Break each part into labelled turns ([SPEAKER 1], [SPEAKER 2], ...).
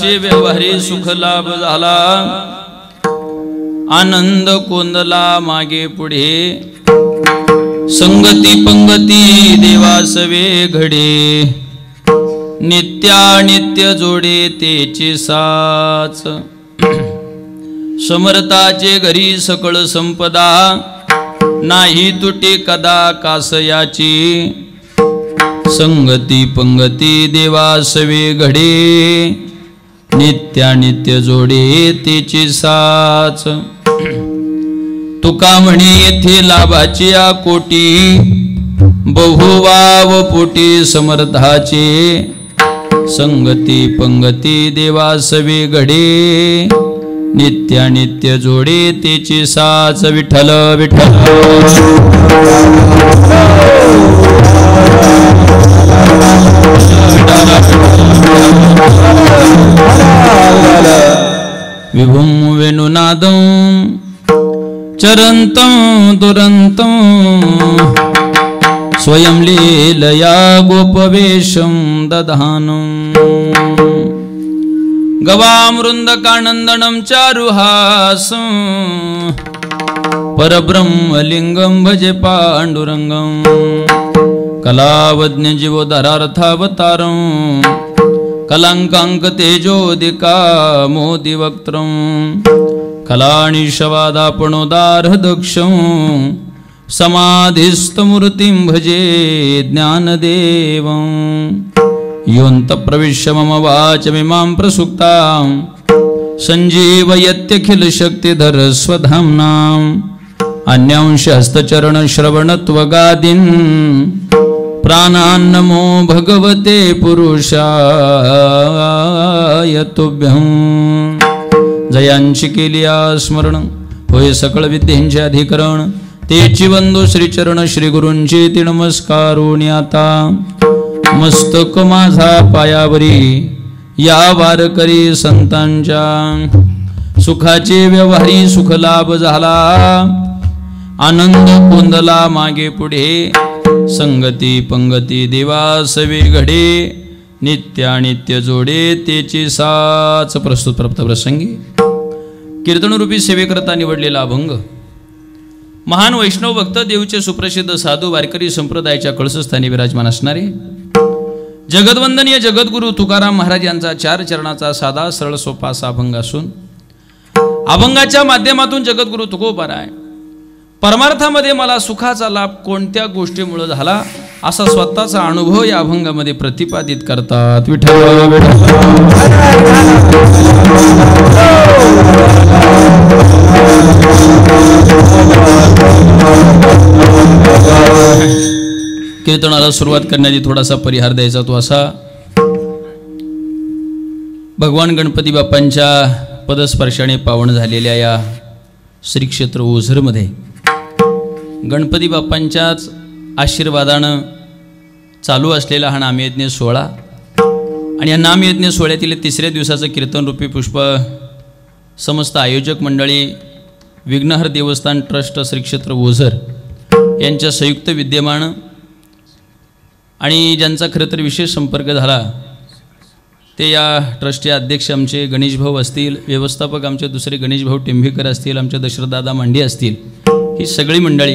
[SPEAKER 1] व्यवहारी सुख लाभ झाला, आनंद कोंदला मागे पुढे, संगती पंगती देवासवे घडे, नित्यानित्य जोडे तेची साच, समर्थाचे घरी सकळ संपदा, नाही तुटे कदा कासयाची, संगती पंगती देवासवे घडे, नित्यानित्य जोडे तेची साच, तुका म्हणे येथे लाभाची कोटी, बहुवाव पोटी समर्थाचे, संगती पंगती देवासवे घडे, नित्यानित्य जोडे तेची साच. विठ्ठल विठ्ठल विभुं वेणुनादं चरन्तं दुरन्तं, स्वयं लीलया गोपवेशं दधानं, गवामृन्दकानन्दनं चारुहासं, परब्रह्मलिङ्गं भजे पाण्डुरङ्गं, कलावज्ञ जीवोदरार्थावतारं, कलांकांक तेजोदिका मोदिवक्त्रं, कलानिशवादापणोदार दक्षं, समाधिस्थमूर्तिं भजे ज्ञानदेवं, योऽन्तःप्रविश्य मम वाचमिमां प्रसुप्तां, सञ्जीवयत्यखिल शक्तिधर स्वधाम्नां, अन्यांश हस्तचरणश्रवणत्वगादीन्, प्राणान्नमो भगवते पुरुषाय तुभ्यं. जयांची केली स्मरण होय सकळ विद्येंचे अधिकरण, तेची वंदो श्रीचरण श्री गुरूंचे ती नमस्कारोनी आता, मस्तक माझा पायावरी या वारकरी संतांच्या, सुखाचे व्यवहारी सुख लाभ झाला, आनंद कोंदला मागे पुढे, संगती पंगती देवासवे घडे, नित्यानित्य जोडे तेची साच. प्रस्तुत प्राप्त प्रसंगी कीर्तनरूपी सेवेकरता निवडलेला अभंग महान वैष्णव भक्त देवचे सुप्रसिद्ध साधू वारकरी संप्रदायाच्या कळसस्थानी विराजमान असणारे जगद्वंदनीय जगद्गुरु तुकाराम महाराज यांचा 4 चरणाचा साधा सरळ सोपा असा अभंग असून, अभंगाच्या माध्यमातून जगद्गुरु तुकोबाराय परमार्थामध्ये मला सुखाचा लाभ कोणत्या गोष्टीमुळे झाला असा स्वतःचा अनुभव या अभंगामध्ये प्रतिपादित करतात. विठ्ठल कीर्तनाला सुरुवात करण्याची थोडासा परिहार द्यायचा तो असा, भगवान गणपती बाप्पांच्या पदस्पर्शाने पावन झालेल्या या श्री क्षेत्र ओझरमध्ये गणपती बाप्पांच्याच आशीर्वादानं चालू असलेला हा नामयज्ञ सोहळा आणि या नामयज्ञ सोहळ्यातील 3ऱ्या दिवसाचं कीर्तनरूपी पुष्प समस्त आयोजक मंडळी, विघ्नहर देवस्थान ट्रस्ट श्री क्षेत्र ओझर यांच्या संयुक्त विद्यमान आणि ज्यांचा खरं तर विशेष संपर्क झाला ते या ट्रस्टचे अध्यक्ष आमचे गणेश भाऊ असतील, व्यवस्थापक आमचे दुसरे गणेश भाऊ टेंभेकर असतील, आमचे दशरथदादा मांडी असतील, ही सगळी मंडळी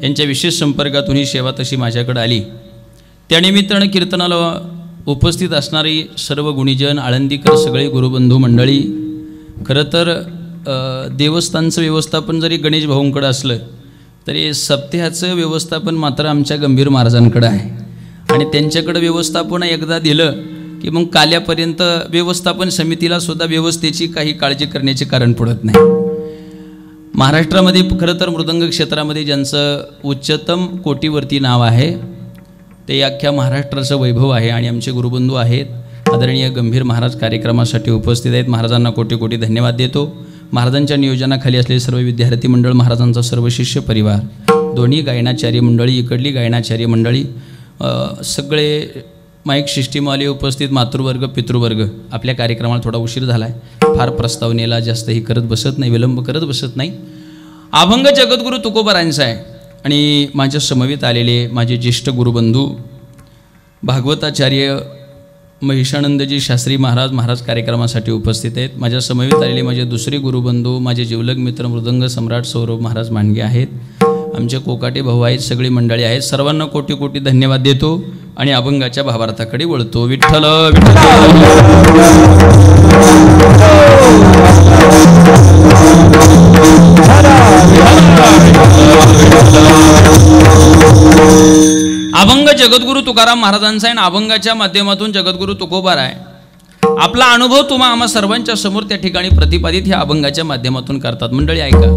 [SPEAKER 1] यांच्या विशेष संपर्कातून ही सेवा तशी माझ्याकडे आली. त्यानिमित्तानं कीर्तनाला उपस्थित असणारी सर्व गुणीजन, आळंदीकर, सगळे गुरुबंधू मंडळी, खरं तर देवस्थानचं व्यवस्थापन जरी गणेश भाऊंकडे असलं तरी सप्त्याचं व्यवस्थापन मात्र आमच्या गंभीर महाराजांकडे आहे आणि त्यांच्याकडे व्यवस्थापन एकदा दिलं की मग काल्यापर्यंत व्यवस्थापन समितीला सुद्धा व्यवस्थेची काही काळजी करण्याचे कारण पडत नाही. महाराष्ट्रामध्ये खरं तर मृदंग क्षेत्रामध्ये ज्यांचं उच्चतम कोटीवरती नाव आहे ते अख्ख्या महाराष्ट्राचं वैभव आहे आणि आमचे गुरुबंधू आहेत आदरणीय गंभीर महाराज कार्यक्रमासाठी उपस्थित आहेत. महाराजांना कोटी कोटी धन्यवाद देतो. महाराजांच्या नियोजनाखाली असलेले सर्व विद्यार्थी मंडळ, महाराजांचा सर्व शिष्य परिवार, दोन्ही गायनाचार्य मंडळी, इकडली गायनाचार्य मंडळी, सगळे माईक सिस्टीमवाले उपस्थित, मातृवर्ग पितृवर्ग, आपल्या कार्यक्रमाला थोडा उशीर झाला आहे, फार प्रस्तावनेला जास्तही करत बसत नाही, विलंब करत बसत नाही. अभंग जगद्गुरु तुकोबारांचा आहे आणि माझ्या समवेत आलेले माझे ज्येष्ठ गुरुबंधू भागवताचार्य महिषानंदजी शास्त्री महाराज कार्यक्रमासाठी उपस्थित आहेत. माझ्या समवेत आलेले माझे दुसरे गुरुबंधू, माझे जिवलग मित्र मृदंग सम्राट सौरभ महाराज मांडगे आहेत. आमचे कोकाटे भाऊ आहेत, सगळी मंडळी आहेत. सर्वांना कोटी कोटी धन्यवाद देतो आणि अभंगाच्या भावार्थाकडे वळतो. विठ्ठल अभंग जगद्गुरु तुकाराम महाराजांचा आहे. अभंगाच्या माध्यमातून जगद्गुरु तुकोबार आहे. आपला अनुभव तुम्हा आम्हा सर्वांच्या समोर त्या ठिकाणी प्रतिपादित ह्या अभंगाच्या माध्यमातून करतात. मंडळी ऐका,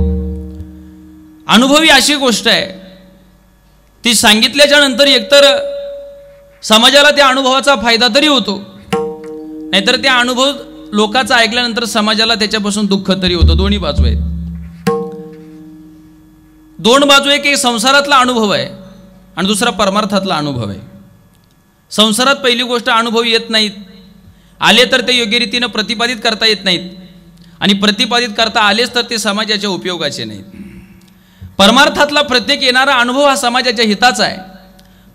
[SPEAKER 1] अनुभव ही अशी गोष्ट आहे, ती सांगितल्याच्या नंतर एकतर समाजाला त्या अनुभवाचा फायदा तरी होतो, नाहीतर त्या अनुभव लोकांचा ऐकल्यानंतर समाजाला त्याच्यापासून दुःख तरी होतं. दोन्ही बाजू आहेत. दोन बाजू आहे की संसारातला अनुभव आहे आणि दुसरा परमार्थातला अनुभव आहे. संसारात पहिली गोष्ट अनुभव येत नाहीत, आले तर ते योग्य रीतीनं प्रतिपादित करता येत नाहीत आणि प्रतिपादित करता आलेच तर ते समाजाच्या उपयोगाचे नाहीत. परमार्थातला प्रत्येक येणारा अनुभव हा समाजाच्या हिताचा आहे.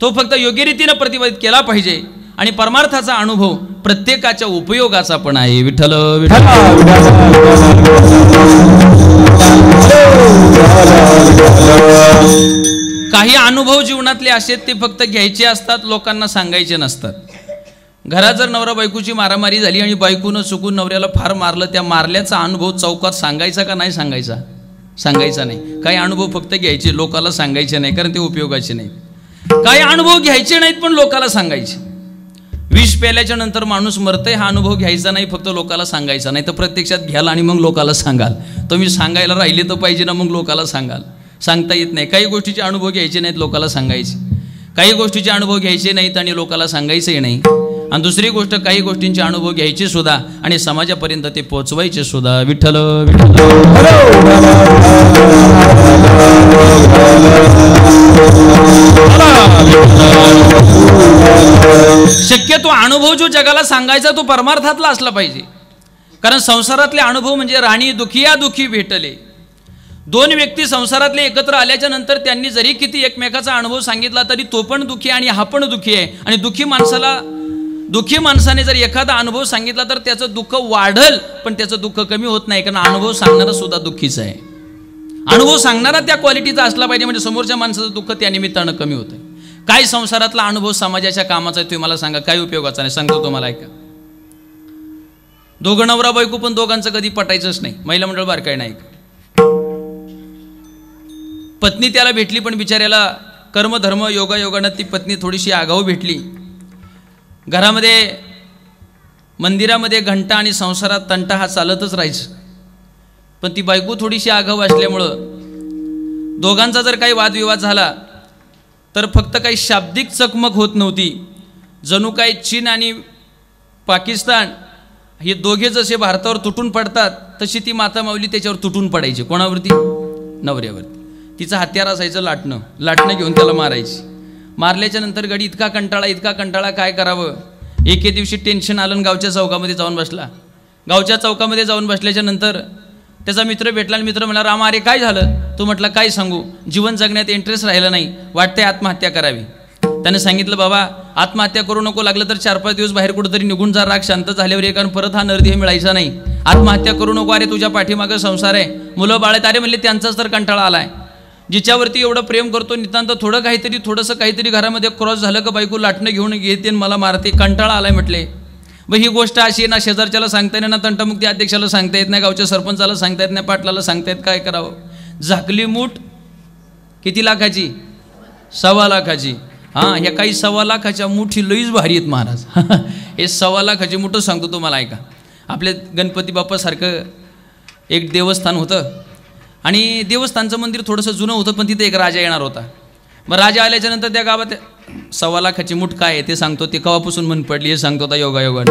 [SPEAKER 1] तो फक्त योग्य रीतीनं प्रतिपादित केला पाहिजे आणि परमार्थाचा अनुभव प्रत्येकाच्या उपयोगाचा पण आहे. विठ्ठल विठ्ठल. काही अनुभव जीवनातले असे ते फक्त घ्यायचे असतात, लोकांना सांगायचे नसतात. घरात जर नवरा बायकोची मारामारी झाली आणि बायकोनं चुकून नवऱ्याला फार मारलं, त्या मारल्याचा अनुभव चौकात सांगायचा का नाही सांगायचा? सांगायचा नाही. काही अनुभव फक्त घ्यायचे, लोकाला सांगायचे नाही, कारण ते उपयोगाचे नाहीत. काही अनुभव घ्यायचे नाहीत पण लोकाला सांगायचे. विष प्याल्याच्या नंतर माणूस मरतय हा अनुभव घ्यायचा नाही, फक्त लोकाला सांगायचा नाही. तर प्रत्यक्षात घ्याल आणि मग लोकाला सांगाल. तुम्ही सांगायला राहिले तर पाहिजे ना, मग लोकाला सांगाल. सांगता येत नाही. काही गोष्टीचे अनुभव घ्यायचे नाहीत, लोकाला सांगायचे. काही गोष्टीचे अनुभव घ्यायचे नाहीत आणि लोकाला सांगायचंही नाही. आणि दुसरी गोष्ट, काही गोष्टींचे अनुभव घ्यायचे सुद्धा आणि समाजापर्यंत ते पोहोचवायचे सुद्धा. विठ्ठल विठ्ठल. शक्यतो अनुभव जो जगाला सांगायचा तो परमार्थातला असला पाहिजे. कारण संसारातले अनुभव म्हणजे राणी दुखिया दुखी भेटले. दोन व्यक्ती संसारातले एकत्र आल्याच्या नंतर त्यांनी जरी किती एकमेकाचा अनुभव सांगितला तरी तो पण दुःखी आणि हा पण दुःखी आहे. आणि दुःखी माणसाने जर एखादा अनुभव सांगितला तर त्याचं दुःख वाढल, पण त्याचं दुःख कमी होत नाही. कारण अनुभव सांगणारा सुद्धा दुःखीच आहे. अनुभव सांगणारा त्या क्वालिटीचा असला पाहिजे, म्हणजे समोरच्या माणसाचं दुःख त्या निमित्तानं कमी होतं. काय संसारातला अनुभव समाजाच्या कामाचा आहे तुम्ही मला सांगा, काय उपयोगाचा नाही? सांगतो तुम्हाला, ऐका. दोघं नवरा बायको पण दोघांचं कधी पटायचंच नाही. महिला मंडळ बारकाय नाही. पत्नी त्याला भेटली पण बिचाऱ्याला कर्मधर्म योगायोगानं ती पत्नी थोडीशी आगाऊ भेटली. घरामध्ये मंदिरामध्ये घंटा आणि संसारात तंटा हा चालतच राहायचं. पण ती बायको थोडीशी आगाऊ असल्यामुळं दोघांचा जर काही वादविवाद झाला तर फक्त काही शाब्दिक चकमक होत नव्हती. जणू काही चीन आणि पाकिस्तान हे दोघे जसे भारतावर तुटून पडतात तशी ती माता माऊली त्याच्यावर तुटून पडायची. कोणावरती? नवऱ्यावरती. तिचं हत्यार असायचं लाटणं घेऊन त्याला मारायची. मारल्याच्या नंतर गडी इतका कंटाळा काय करावं. एके दिवशी टेन्शन आलं, गावच्या चौकामध्ये जाऊन बसला. गावच्या चौकामध्ये जाऊन बसल्याच्या नंतर त्याचा मित्र भेटला आणि मित्र म्हणला, रामा अरे काय झालं? तो म्हटला काय सांगू, जीवन जगण्यात इंटरेस्ट राहिला नाही, वाटतंय आत्महत्या करावी. त्याने सांगितलं, बाबा आत्महत्या करू नको, लागलं तर 4-5 दिवस बाहेर कुठंतरी निघून जा, राग शांत झाल्यावर ये, कारण परत हा नरदेह मिळायचा नाही. आत्महत्या करू नको, अरे तुझ्या पाठीमागं संसार आहे, मुलं बाळ आहेत. अरे म्हणले त्यांचाच तर कंटाळा आलाय. जिच्यावरती एवढं प्रेम करतो नितांत थोडंसं काहीतरी घरामध्ये क्रॉस झालं का बायको लाटणं घेऊन घेते मला मारते, कंटाळा आलाय म्हटले. ही गोष्ट अशी आहे ना, शेजारच्याला सांगता येत ना, तंटामुक्ती अध्यक्षाला सांगता येत नाही, गावच्या सरपंचाला सांगता येत नाही, पाटलाला सांगता येत, काय करावं. झाकली मूठ किती लाखाची? 1.25 लाखाची. हां, ह्या काही 1.25 लाखाच्या मुठी लईच भारी आहेत महाराज. हे 1.25 लाखाची मुठं सांगतो तुम्हाला, ऐका. आपल्या गणपती बाप्पासारखं एक देवस्थान होतं आणि देवस्थानचं मंदिर थोडंसं जुनं होतं, पण तिथे एक राजा येणार होता. मग राजा आल्याच्या नंतर त्या गावात 1.25 लाखाची मुठ काय आहे ते सांगतो. ते कवापासून मन पडली हे सांगतो आता योगायोगाने.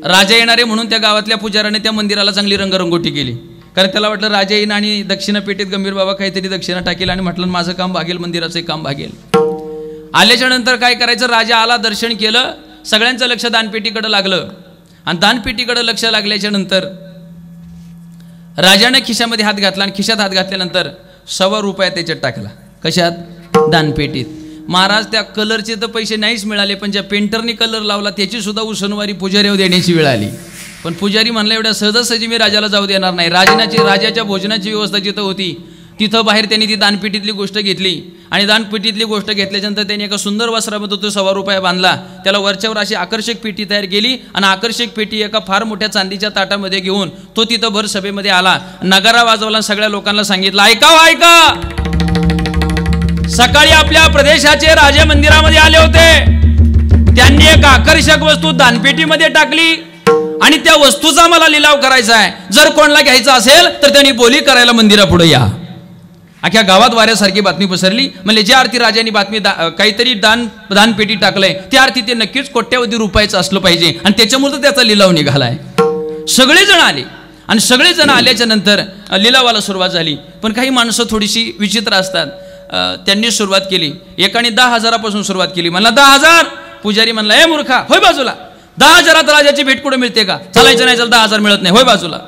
[SPEAKER 1] राजा येणारे म्हणून त्या गावातल्या पुजाऱ्याने त्या मंदिराला चांगली रंगरंगोटी केली. कारण त्याला वाटलं राजा येईन आणि दक्षिणा पेटीत गंभीर बाबा काहीतरी दक्षिणा टाकेल आणि म्हटलं माझं काम भागेल, मंदिराचं काम भागेल. आल्याच्या नंतर काय करायचं, राजा आला, दर्शन केलं, सगळ्यांचं लक्ष दानपेटीकडे लागलं. आणि दानपेटीकडे लक्ष लागल्याच्या नंतर राजाने खिशामध्ये हात घातला आणि खिशात हात घातल्यानंतर 1.25 रुपया त्याच्यात टाकला. कशात? दानपेटीत. महाराज त्या कलरचे तर पैसे नाहीच मिळाले, पण ज्या पेंटरनी कलर लावला त्याची सुद्धा उसनवारी पुजारीवर देण्याची वेळ आली. पण पुजारी म्हणला एवढ्या सहजासहजी मी राजाला जाऊ देणार नाही. राजाच्या भोजनाची व्यवस्था जिथं होती तिथं बाहेर त्यांनी ती दानपेटीतली गोष्ट घेतली आणि दानपेटीतली गोष्ट घेतल्याच्यानंतर त्यांनी एका सुंदर वस्त्रामध्ये तो ₹1.25 बांधला. त्याला वरच्यावर अशी आकर्षक पेटी तयार केली आणि आकर्षक पेटी एका फार मोठ्या चांदीच्या ताटामध्ये घेऊन तो तिथं भर सभेमध्ये आला. नगारा वाजवला, सगळ्या लोकांना सांगितलं, ऐका हो ऐका, सकाळी आपल्या प्रदेशाचे राजे मंदिरामध्ये आले होते. त्यांनी एक आकर्षक वस्तू दानपेटीमध्ये टाकली आणि त्या वस्तूचा मला लिलाव करायचा आहे. जर कोणाला घ्यायचा असेल तर त्यांनी बोली करायला मंदिरापुढे या. अख्ख्या गावात वाऱ्यासारखी बातमी पसरली. म्हणजे ज्या अर्थी राजांनी बातमी काहीतरी दानपेटी टाकलंय त्या अर्थी ते नक्कीच कोट्यावधी रुपयाचं असलं पाहिजे आणि त्याच्यामुळे त्याचा लिलाव निघालाय. सगळेजण आले आणि सगळेजण आल्याच्या नंतर लिलावाला सुरुवात झाली. पण काही माणसं थोडीशी विचित्र असतात. त्यांनी सुरुवात केली. एकाने 10,000 सुरुवात केली. म्हणला 10,000. पुजारी म्हणला, ए मूर्खा, होय बाजूला. 10,000 राजाची भेट कुठे मिळते का? चालायचं नाही, चल 10,000 मिळत नाही, होय बाजूला.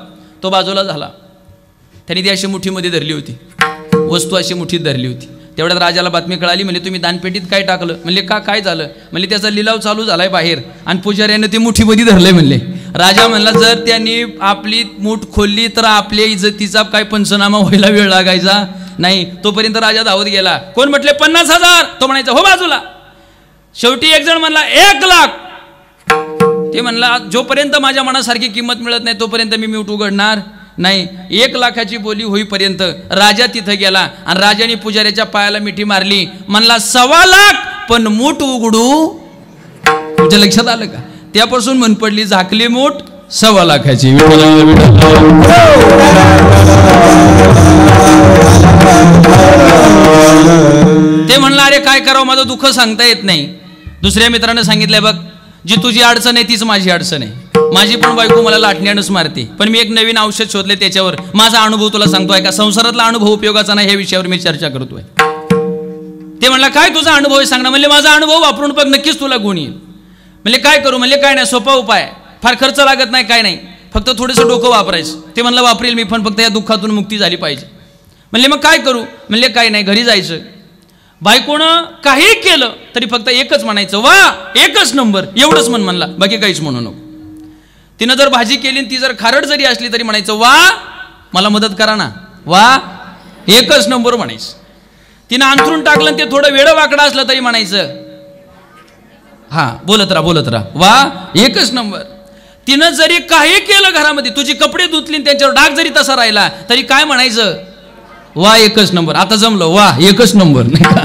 [SPEAKER 1] तो बाजूला झाला. त्यांनी ती अशी मुठीमध्ये धरली होती, वस्तू अशी मुठीत धरली होती. तेवढ्यात राजाला बातमी कळाली. म्हणजे तुम्ही दानपेटीत काय टाकलं? म्हणले का, काय झालं? म्हणजे त्याचा लिलाव चालू झालाय बाहेर आणि पुजाऱ्याने ते मुठीमध्ये धरलंय म्हणले. राजा म्हणला, जर त्यांनी आपली मूठ खोलली तर आपल्या इज्जतीचा काय पंचनामा व्हायला वेळ लागायचा नाही. तोपर्यंत राजा धावत गेला. कोण म्हटले 50,000? तो म्हणायचा हो बाजूला. शेवटी एक जण म्हणला 1,00,000. ते म्हणला, जोपर्यंत माझ्या मनासारखी किंमत मिळत नाही तोपर्यंत मी मूठ उघडणार नाही. 1,00,000ची बोली होईपर्यंत राजा तिथं गेला आणि राजाने पुजाऱ्याच्या पायाला मिठी मारली. म्हणला 1,25,000 पण मूठ उघडू. तुझ्या लक्षात आलं का? त्यापासून मन पडली, झाकली मूठ 1,25,000ची. ते म्हणला, अरे काय करावं, माझं दुःख सांगता येत नाही. दुसऱ्या मित्राने सांगितलंय, बघ जी तुझी अडचण आहे तीच माझी अडचण आहे. माझी पण बायको मला लाटण्यानंच मारते, पण मी एक नवीन औषध शोधले त्याच्यावर. माझा अनुभव तुला सांगतोय का? संसारातला अनुभव उपयोगाचा नाही, ह्या विषयावर मी चर्चा करतोय. ते म्हणला, काय तुझा अनुभव आहे सांग ना. म्हणले, माझा अनुभव वापरून बघ, नक्कीच तुला गुण येईल. म्हणले, काय करू? म्हणले, काय नाही, सोपा उपाय, फार खर्च लागत नाही, काय नाही, फक्त थोडंसं डोकं वापरायचं. ते म्हणलं, वापरेल मी, पण फक्त या दुःखातून मुक्ती झाली पाहिजे. म्हणले, मग काय करू? म्हणले, काय नाही, घरी जायचं, बायकोनं काही केलं तरी फक्त एकच म्हणायचं, वा एकच नंबर, एवढंच म्हणला, बाकी काहीच म्हणू नको. तिनं जर भाजी केली ती जर खारट जरी असली तरी म्हणायचं, वा मला मदत करा ना, वा एकच नंबर म्हणायचं. तिनं अंथरून टाकलं ते थोडं वेळ वाकडं असलं तरी म्हणायचं, हा बोलत राहा, वा एकच नंबर. तिनं जरी काही केलं घरामध्ये, तुझी कपडे धुतली त्यांच्यावर डाग जरी तसा राहिला तरी काय म्हणायचं, वा एकच नंबर. आता जमलं, वा एकच नंबर, नाही का?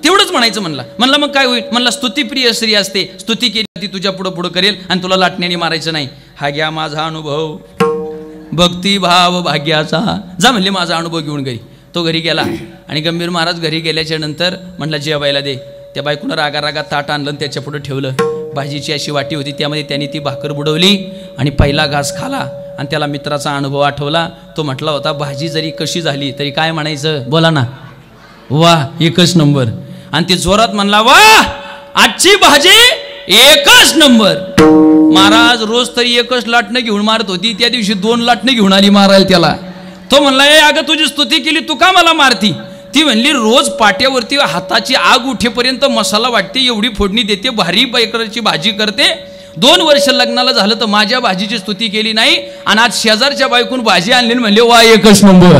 [SPEAKER 1] तेवढंच म्हणायचं. म्हणला मग काय होईल? म्हणला, स्तुतीप्रिय स्त्री असते, स्तुती केली ती तुझ्या पुढं करेल आणि तुला लाटण्याने मारायचं नाही. हा घ्या माझा अनुभव, भक्तिभाव भाग्याचा. जा म्हणले, माझा अनुभव घेऊन घरी. तो घरी गेला आणि गंभीर महाराज घरी गेल्याच्या नंतर म्हणला, जेवायला दे. त्या बायकोनं रागा ताट आणलं आणि त्याच्या पुढे ठेवलं. भाजीची अशी वाटी होती, त्यामध्ये त्यांनी ती भाकर बुडवली आणि पहिला घास खाला आणि त्याला मित्राचा अनुभव आठवला. तो म्हटला होता, भाजी जरी कशी झाली तरी काय म्हणायचं, बोला ना, वा एकच नंबर. आणि ते जोरात म्हणला, वा आजची भाजी एकच नंबर. महाराज रोज तरी एकच लाटणं घेऊन मारत होती, त्या दिवशी 2 लाटणं घेऊन आली मारायला त्याला. तो म्हणला, ए अगं तुझी स्तुती केली, तू का मला मारती? ती म्हणली, रोज पाट्यावरती हाताची आग उठेपर्यंत मसाला वाटते, एवढी फोडणी देते, भारी बैकरची भाजी करते. 2 वर्ष लग्नाला झालं तर माझ्या भाजीची स्तुती केली नाही आणि आज शेजारच्या बायकून भाजी आणली म्हणले, वा एकच नंबर.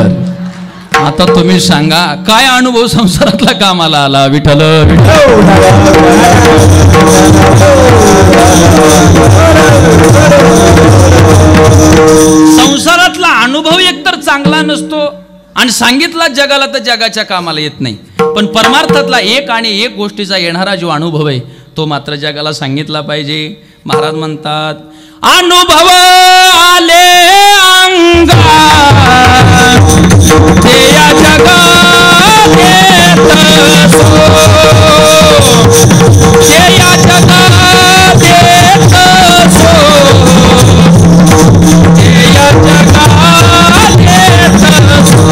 [SPEAKER 1] आता तुम्ही सांगा, काय अनुभव संसारातला कामाला आला? विठ्ठल संसारातला अनुभव एकतर चांगला नसतो आणि सांगितला जगाला तर जगाच्या कामाला येत नाही. पण परमार्थातला एक आणि एक गोष्टीचा येणारा जो अनुभव आहे तो मात्र जगाला सांगितला पाहिजे. महाराज म्हणतात, अनुभव आले अंगा ते या जगात येत सो, ते या जगात येत सो, ते या जगात येत सो.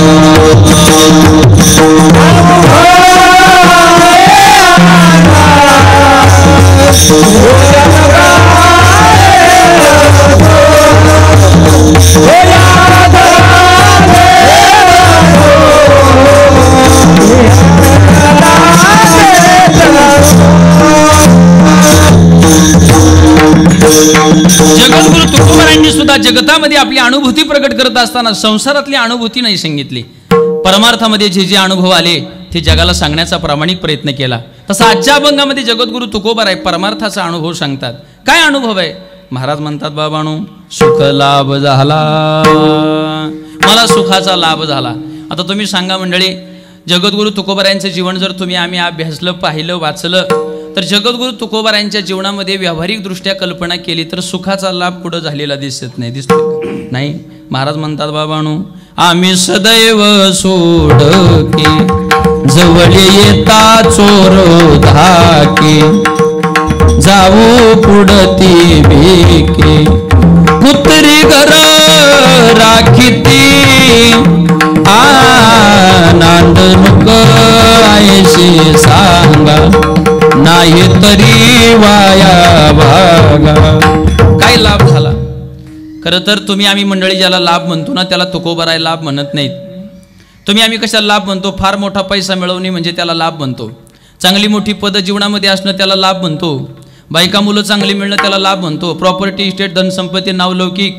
[SPEAKER 1] तुकोबारांनी सुद्धा जगतामध्ये आपली अनुभूती प्रकट करत असताना संसारातली अनुभूती नाही सांगितली, परमार्थामध्ये जे जे अनुभव आले ते जगाला सांगण्याचा प्रामाणिक प्रयत्न केला. तसा आजच्या अभंगामध्ये जगद्गुरु तुकोबार आहे, परमार्थाचा अनुभव सांगतात. काय अनुभव आहे? महाराज म्हणतात, बाबांनो, सुख लाभ झाला, मला सुखाचा लाभ झाला. आता तुम्ही सांगा मंडळी, जगद्गुरु तुकोबार यांचं जीवन जर तुम्ही आम्ही अभ्यासलं, पाहिलं, वाचलं, तर जगद्गुरु तुकोबार यांच्या जीवनामध्ये व्यावहारिक दृष्ट्या कल्पना केली तर सुखाचा लाभ कुठं झालेला दिसत नाही. दिसतो नाही? महाराज म्हणतात, बाबांनो, आम्ही सदैव सोडके जवळ येता चोर धाके, जाऊ पुढती बेके पुत्री घर राखीती, नांदणूक आयशी सांगा, नाही तरी वाया भागा. काय लाभ झाला? खरं तर तुम्ही आम्ही मंडळी ज्याला लाभ म्हणतो ना, त्याला तुकोबाराय लाभ म्हणत नाहीत. तुम्ही आम्ही कशाला लाभ म्हणतो? फार मोठा पैसा मिळवणे म्हणजे त्याला लाभ म्हणतो, चांगली मोठी पद जीवनामध्ये असणं त्याला लाभ म्हणतो, बायका मुलं चांगली मिळणं त्याला लाभ म्हणतो, प्रॉपर्टी, इस्टेट, धनसंपत्ती, नावलौकिक,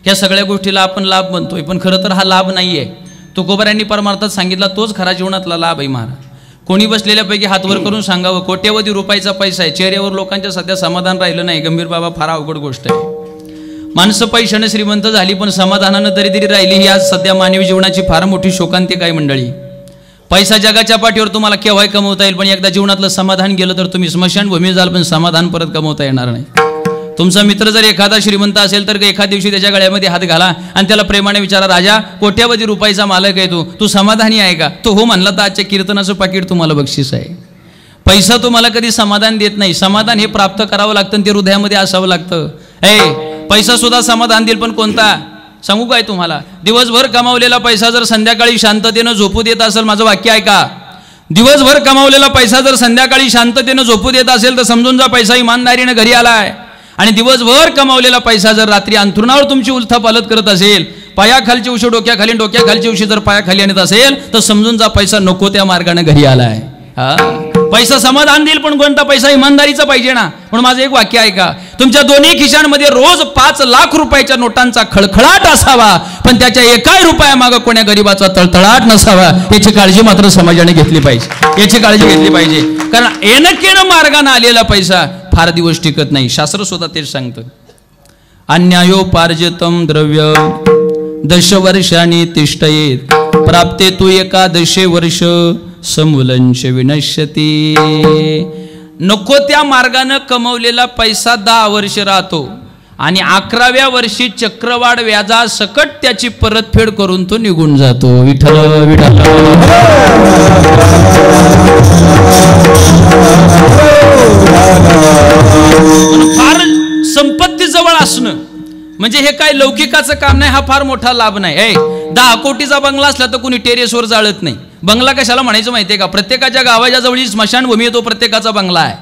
[SPEAKER 1] ह्या सगळ्या गोष्टीला आपण लाभ म्हणतोय. पण खरं तर हा लाभ नाही आहे. तुकोबारांनी परमार्थात सांगितला तोच खरा जीवनातला लाभ आहे. महाराज कोणी बसलेल्यापैकी हातवर करून सांगावं, कोट्यवधी रुपयाचा पैसा आहे, चेहऱ्यावर लोकांच्या सध्या समाधान राहिलं नाही. गंभीर बाबा, फार अवघड गोष्ट आहे. माणसं पैशाने श्रीमंत झाली पण समाधानानं तरी राहिली, ही आज सध्या मानवी जीवनाची फार मोठी शोकांतिक आहे मंडळी. पैसा जगाच्या पाठीवर तुम्हाला केव्हाही कमवता येईल, पण एकदा जीवनातलं समाधान गेलं तर तुम्ही स्मशानभूमी जाल, पण समाधान परत कमवता येणार नाही. तुमचा मित्र जर एखादा श्रीमंत असेल तर एखाद दिवशी त्याच्या गळ्यामध्ये हात घाला आणि त्याला प्रेमाने विचारा, राजा, कोट्यावधी रुपयाचा मालक आहे तू समाधानी आहे का? तो हो म्हणला तर आजच्या कीर्तनाचं पाकिट तुम्हाला बक्षीस आहे. पैसा तुम्हाला कधी समाधान देत नाही. समाधान हे प्राप्त करावं लागतं, ते हृदयामध्ये असावं लागतं. पैसा सुद्धा समाधान देईल, पण कोणता सांगू काय तुम्हाला? दिवसभर कमावलेला पैसा जर संध्याकाळी शांततेनं झोपू देत असेल, माझं वाक्य ऐका, दिवसभर कमावलेला पैसा जर संध्याकाळी शांततेनं झोपू देत असेल तर समजून जा पैसा इमानदारीनं घरी आलाय. आणि दिवसभर कमावलेला पैसा जर रात्री अंथरुणावर तुमची उलथापालत करत असेल, पायाखालची उशी डोक्याखाली, डोक्याखालची उशी जर पायाखाली आणत असेल तर समजून जा पैसा नको त्या मार्गाने घरी आलाय. पैसा समाधान देईल, पण कोणता पैसा इमानदारीचा पाहिजे ना. म्हणून माझं एक वाक्य ऐका, तुमच्या दोन्ही खिशांमध्ये रोज 5 लाख रुपयाच्या नोटांचा खळखळाट असावा, पण त्याच्या एकाही रुपया मागं कोण्या गरीबाचा तळतळाट नसावा. याची काळजी मात्र समाजाने घेतली पाहिजे, याची काळजी घेतली पाहिजे. कारण एनकेनं मार्गाने आलेला पैसा फार दिवस टिकत नाही. शास्त्र सुद्धा तेच सांगतं, अन्यायोपार्जितम द्रव्य दशवर्षांनी तिष्ठयेत, प्राप्ते तू एकादशे वर्ष समूलंश विनश्यती. नको त्या मार्गानं कमवलेला पैसा 10 वर्ष राहतो आणि 11व्या वर्षी चक्रवाढ व्याजा सकट त्याची परतफेड करून तो निघून जातो. विठ्ठल विठ्ठल. फार संपत्ती जवळ असणं म्हणजे हे काय लौकिकाचं काम नाही, हा फार मोठा लाभ नाही. 10 कोटीचा बंगला असला तर कुणी टेरेसवर जाळत नाही. बंगला कशाला म्हणायचं माहितीये का? प्रत्येकाच्या गावाच्या जवळी स्मशानभूमी आहे, तो प्रत्येकाचा बंगला आहे.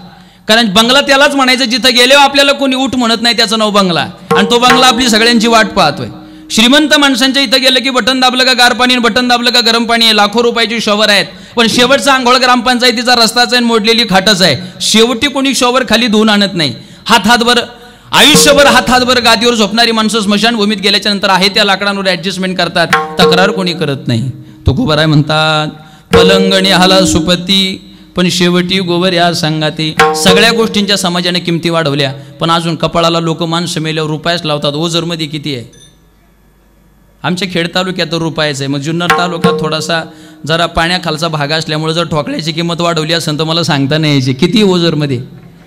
[SPEAKER 1] कारण बंगला त्यालाच म्हणायचं जिथं गेल्यावर आपल्याला कोणी उठ म्हणत नाही, त्याचं नाव बंगला. आणि तो बंगला आपली सगळ्यांची वाट पाहतोय. श्रीमंत माणसांच्या इथं गेलं की बटन दाबलं का गार पाणी, बटन दाबलं का गरम पाणी आहे, लाखो रुपयाची शॉवर आहेत, पण शेवटचा आंघोळ ग्रामपंचायतीचा रस्ताच आहे, मोडलेली खाटच आहे. शेवटी कोणी शॉवर खाली धुवून आणत नाही. हातभर आयुष्यभर हातभर गादीवर झोपणारी माणसं स्मशानभूमीत गेल्याच्या नंतर आहे त्या लाकडांवर ऍडजस्टमेंट करतात, तक्रार कोणी करत नाही. तुकोबाराय म्हणतात, पलंगणी हाला सुपती पण शेवटी गोवर या सांगाती. सगळ्या गोष्टींच्या समाजाने किमती वाढवल्या, पण अजून कपाळाला लोक माणसं मेल्यावर रुपयाच लावतात. ओझरमध्ये किती आहे? आमच्या खेड तालुक्यात रुपयाच आहे. मग जुन्नर तालुक्यात थोडासा जरा पाण्याखालचा भाग असल्यामुळे जर ठोकळ्याची किंमत वाढवली असेल तर मला सांगता नाही यायची. किती ओझरमध्ये?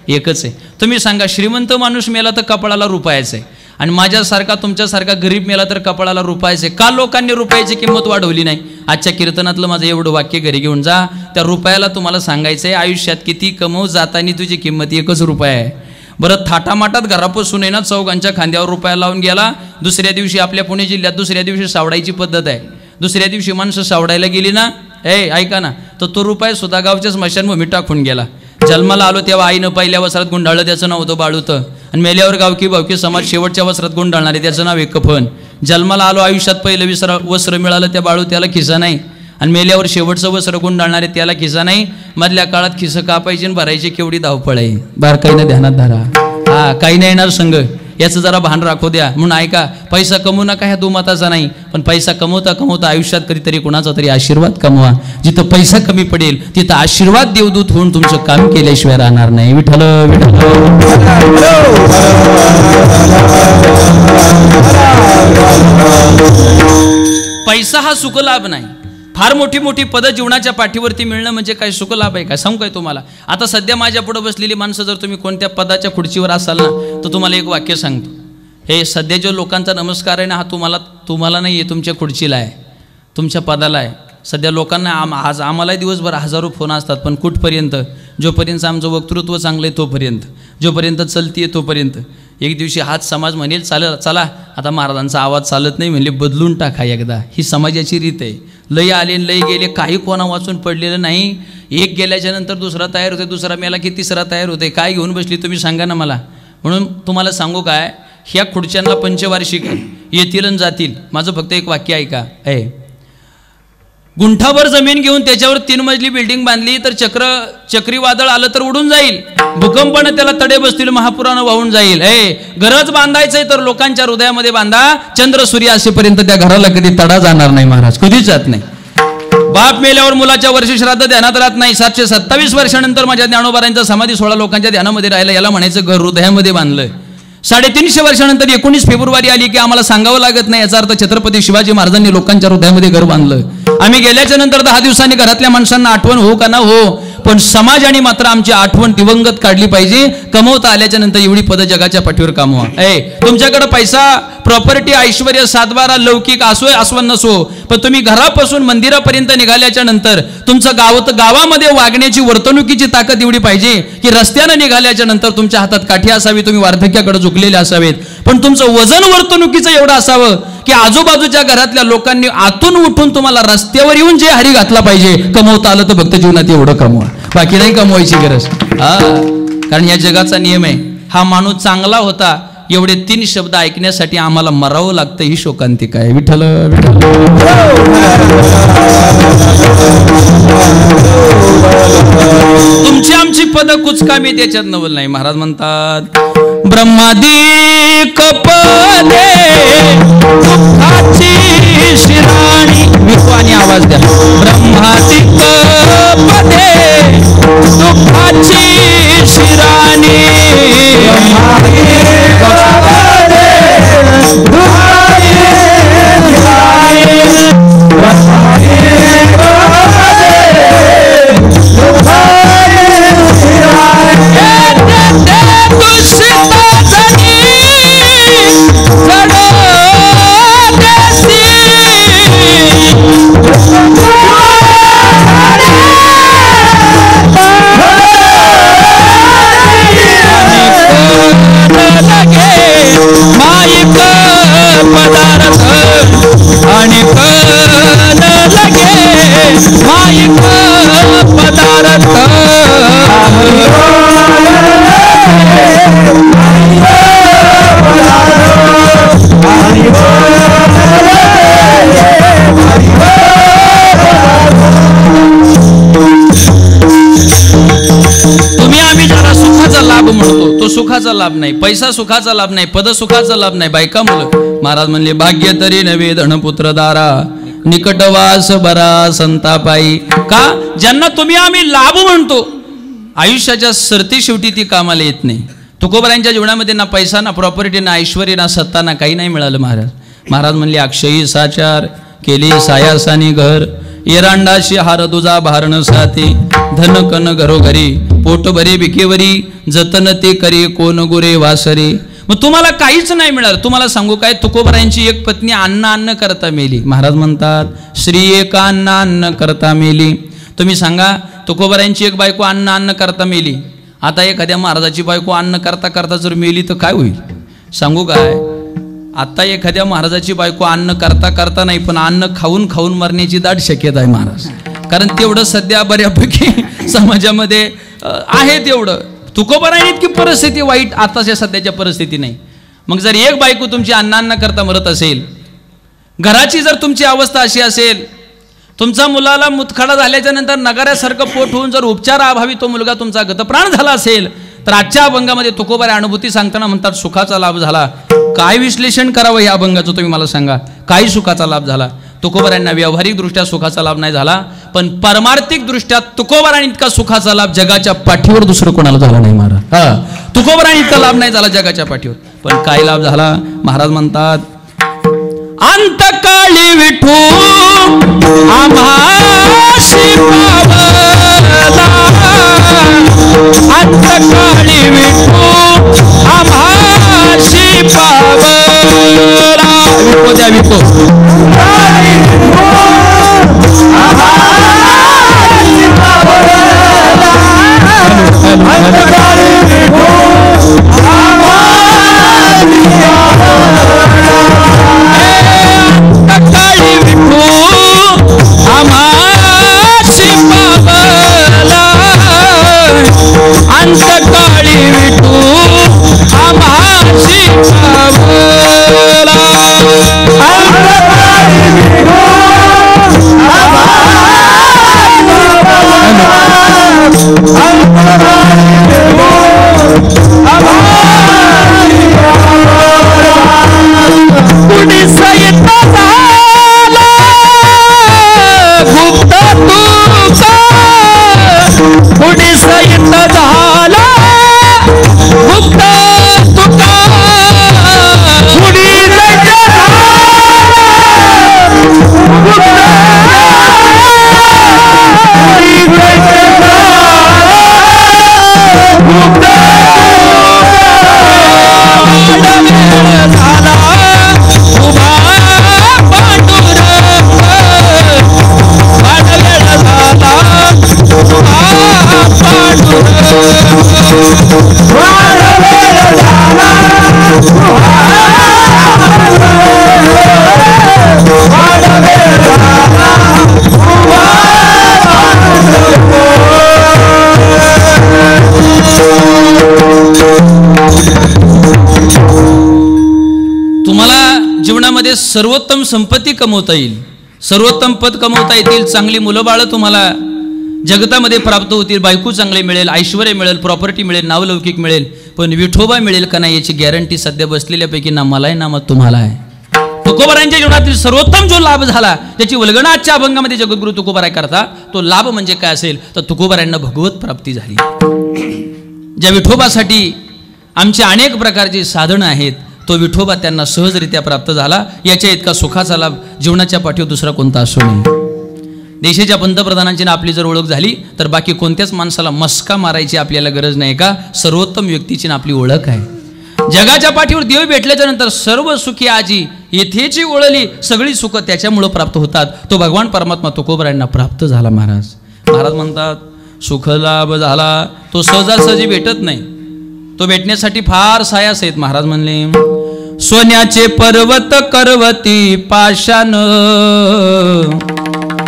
[SPEAKER 1] एकच आहे. तुम्ही सांगा, श्रीमंत माणूस मेला तर कपाळाला रुपयाच आहे आणि माझ्यासारखा तुमच्यासारखा गरीब मेला तर कपाळाला रुपयाच आहे. का लोकांनी रुपयाची किंमत वाढवली नाही? आजच्या कीर्तनातलं माझं एवढं वाक्य घरी घेऊन जा. त्या रुपयाला तुम्हाला सांगायचं आहे, आयुष्यात किती कमव, जातानी तुझी किंमत 1 रुपया आहे. बरं, थाटामाटात घरापासून आहे ना, चौघांच्या खांद्यावर रुपया लावून गेला. दुसऱ्या दिवशी आपल्या पुणे जिल्ह्यात दुसऱ्या दिवशी सावडायची पद्धत आहे. दुसऱ्या दिवशी माणसं सावडायला गेली ना, ऐका ना, तर तो रुपया सुद्धा गावच्या स्मशानभूमीत टाकून गेला. जन्माला आलो तेव्हा आईनं पहिल्या वस्त्रात गुंडाळलं, त्याचं नाव होतं बाळूतं. आणि मेल्यावर गावकी समाज शेवटच्या वस्त्रात गुंडाळणारे, त्याचं नाव आहे कफन. जन्माला आलो, आयुष्यात पहिलं वस्त्र मिळालं त्या बाळू, त्याला खिसा नाही. आणि मेल्यावर शेवटचं वस्त्र गुंडाळणारे, त्याला खिसा नाही. मधल्या काळात खिसं कापायची आणि भरायची केवढी धावपळ आहे. बारकाईनं ध्यानात धरा. काही नाही येणार संघ. याचं जरा भान राखू द्या. म्हणून ऐका, पैसा कमवू नका ह्या दुमताचा नाही, पण पैसा कमवता कमवता आयुष्यात कधीतरी कुणाचा तरी आशीर्वाद कमवा. जिथं पैसा कमी पडेल तिथं आशीर्वाद देवदूत होऊन तुमचं काम केल्याशिवाय राहणार नाही. विठ्ठल पैसा हा सुखलाभ नाही. फार मोठी मोठी पदं जीवनाच्या पाठीवरती मिळणं म्हणजे काय सुखलाभ आहे काय? सांगू काय तुम्हाला? आता सध्या माझ्या पुढे बसलेली माणसं जर तुम्ही कोणत्या पदाच्या खुर्चीवर असाल ना, तर तुम्हाला एक वाक्य सांगतो. हे सध्या जो लोकांचा नमस्कार आहे ना, हा तुम्हाला नाही आहे, तुमच्या खुर्चीला आहे, तुमच्या पदाला आहे. सध्या लोकांना आज आम्हालाही दिवसभर हजारो फोन असतात, पण कुठपर्यंत? जोपर्यंत आमचं वक्तृत्व चांगलं आहे तोपर्यंत, जोपर्यंत चलती आहे तोपर्यंत. एक दिवशी हाच समाज म्हणेल चला आता महाराजांचा आवाज चालत नाही, म्हणले बदलून टाका एकदा. ही समाजाची रीत आहे. लय आले लय गेले, काही कोणा वाचून पडलेलं नाही. एक गेल्याच्या नंतर दुसरा तयार होते, दुसरा मेला की तिसरा तयार होते. काय घेऊन बसली तुम्ही सांगा ना मला. म्हणून तुम्हाला सांगू काय, ह्या खुर्च्यांना पंचवार्षिक येतील आणि जातील. माझं फक्त एक वाक्य ऐका. गुंठाभर जमीन घेऊन त्याच्यावर 3 मजली बिल्डिंग बांधली तर चक्रीवादळ आलं तर उडून जाईल, भूकंपानं त्याला तडे बसतील, महापुरानं वाहून जाईल. घरच बांधायचंय तर लोकांच्या हृदयामध्ये बांधा. चंद्र सूर्य असेपर्यंत त्या घराला कधी तडा जाणार नाही महाराज, कधीच जात नाही. बाप मेल्यावर मुलाच्या वर्षी श्राद्ध ध्यानात राहत नाही. 727 वर्षानंतर माझ्या ज्ञानोबारांचा समाधी 16 लोकांच्या ध्यानामध्ये राहिला. याला म्हणायचं घर हृदयामध्ये बांधलंय. 350 वर्षानंतर 19 फेब्रुवारी आली की आम्हाला सांगावं लागत नाही, याचा अर्थ छत्रपती शिवाजी महाराजांनी लोकांच्या हृदयामध्ये घर बांधलं. आम्ही गेल्याच्या नंतर 10 दिवसांनी घरातल्या माणसांना आठवण हो का ना हो, पण समाजाने मात्र आमची आठवण दिवंगत काढली पाहिजे. कमवता आल्याच्या नंतर एवढी पद जगाच्या पाठीवर कामवा. तुमच्याकडे पैसा, प्रॉपर्टी, ऐश्वर्य, सातबारा, लौकिक असो नसो, पण तुम्ही घरापासून मंदिरापर्यंत निघाल्याच्या नंतर तुमचं गावामध्ये वागण्याची वर्तणुकीची ताकद एवढी पाहिजे की रस्त्यानं निघाल्याच्या नंतर तुमच्या हातात काठी असावी, तुम्ही वार्धक्याकडे झुकलेले असावेत, पण तुमचं वजन वर्तणुकीचं एवढं असावं की आजूबाजूच्या घरातल्या लोकांनी आतून उठून तुम्हाला रस्त्यावर येऊन जे हरी घातला पाहिजे. कमवता आलं तर भक्त जीवनात एवढं कमवा, बाकी नाही कमवायची गरज. कारण या जगाचा नियम आहे, हा माणूस चांगला होता एवढे 3 शब्द ऐकण्यासाठी आम्हाला मरावं लागतं. ही शोकांतिका आहे. विठ्ठल तुमची आमची पद कुचकामी त्याच्यात नवल नाही. महाराज म्हणतात ब्रह्मादिक पदे दुःखाची शिराणी. विश्वानी आवाज द्या. ब्रह्मादिक पदे दुःखाची शिराणी. सुखाचा लाभ नाही, पैसा सुखाचा लाभ नाही, पद सुखाचा लाभ नाही, बायका मुलं. महाराज म्हणले भाग्य तरी नवे धनपुत्र दारा, निकटवास बरा संतापाई. का? ज्यांना तुम्ही आम्ही लाभ म्हणतो, आयुष्याच्या सरती शेवटी ती कामाला येत नाही. तुकोबारांच्या जीवनामध्ये ना पैसा, ना प्रॉपर्टी, ना ऐश्वर्य, ना सत्ता, ना काही नाही मिळालं. महाराज म्हणले अक्षयी साचार केली सायासानी घर, एरांडाशी हार तुझा भारण साथी, धन कन घरोघरी पोट भरे भिकेवरी, जतन ते करी कोण गुरे वासरी. मग तुम्हाला काहीच नाही मिळालं. तुम्हाला सांगू काय, तुकोबारांची एक पत्नी अन्न करता मेली. महाराज म्हणतात श्री एका अन्न करता मेली. तुम्ही सांगा, तुकोबारांची एक बायको अन्न करता मेली. आता एखाद्या महाराजाची बायको अन्न करता करता जर मेली तर काय होईल सांगू काय? आता एखाद्या महाराजाची बायको अन्न करता करता नाही, पण अन्न खाऊन खाऊन मरण्याची दाट शक्यता आहे महाराज. कारण तेवढं सध्या बऱ्यापैकी समाजामध्ये आहे. तेवढं तुकोबारांनी इतकी परिस्थिती वाईट आताच्या सध्याच्या परिस्थिती नाही. मग जर एक बायको तुमची अन्न करता मरत असेल, घराची जर तुमची अवस्था अशी असेल, तुमचा मुलाला मुतखडा झाल्याच्या नंतर नगाऱ्यासारखं पोट होऊन जर उपचाराअभावी तो मुलगा तुमचा गतप्राण झाला असेल, तर आजच्या अभंगामध्ये तुकोबाऱ्या अनुभूती सांगताना म्हणतात सुखाचा लाभ झाला. काय विश्लेषण करावं या अभंगाचं तुम्ही मला सांगा. काय सुखाचा लाभ झाला? तुकोबाऱ्यांना व्यावहारिक दृष्ट्या सुखाचा लाभ नाही झाला, पण परमार्थिक दृष्ट्या तुकोबाऱ्यांनी इतका सुखाचा लाभ जगाच्या पाठीवर दुसरं कोणाला झाला नाही महाराज. तुकोबाऱ्यांनी इतका लाभ नाही झाला जगाच्या पाठीवर. पण काय लाभ झाला? महाराज म्हणतात अंतकाळी विठू आम्हाशी पावला, अंतकाळी विठू आम्हाशी पावला. विठो द्या विठो. अंतकाळी विठू आम्हाशी पावला, कुणी सहित झाला गुप्त तुका, कुणी सहित झाला गुप्त तुका, कुणी सहित जीवनामध्ये सर्वोत्तम संपत्ती कमवता येईल, सर्वोत्तम पद कमवता येतील, चांगली मुलं बाळ तुम्हाला जगतामध्ये प्राप्त होतील, बायको चांगले मिळेल, ऐश्वर्य मिळेल, प्रॉपर्टी मिळेल, नावलौकिक मिळेल, पण विठोबा मिळेल का नाही याची गॅरंटी सध्या बसलेल्यापैकी ना मला आहे ना मग तुम्हाला आहे. तुकोबारांच्या जीवनातील सर्वोत्तम जो लाभ झाला त्याची उलगडा आजच्या अभंगामध्ये जगद्गुरु तुकोबाराय करता. तो लाभ म्हणजे काय असेल तर तुकोबारायांना भगवत प्राप्ती झाली. ज्या विठोबासाठी आमच्या अनेक प्रकारची साधनं आहेत तो विठोबा त्यांना सहजरित्या प्राप्त झाला. याच्या इतका सुखाचा लाभ जीवनाच्या पाठीवर दुसरा कोणता असू नये. देशाच्या पंतप्रधानांची आपली जर ओळख झाली तर बाकी कोणत्याच माणसाला मस्का मारायची आपल्याला गरज नाही का. सर्वोत्तम व्यक्तीची आपली ओळख आहे. जगाच्या पाठीवर देव भेटल्याच्या नंतर सर्व सुखी आजी येथेची ओळली सगळी सुख त्याच्यामुळं प्राप्त होतात. तो भगवान परमात्मा तुकोबारायांना प्राप्त झाला. महाराज म्हणतात सुख लाभ झाला तो सहजासहजी भेटत नाही, तो भेटण्यासाठी फार सायास आहेत. महाराज म्हणले सोन्याचे पर्वत करवती पाषाण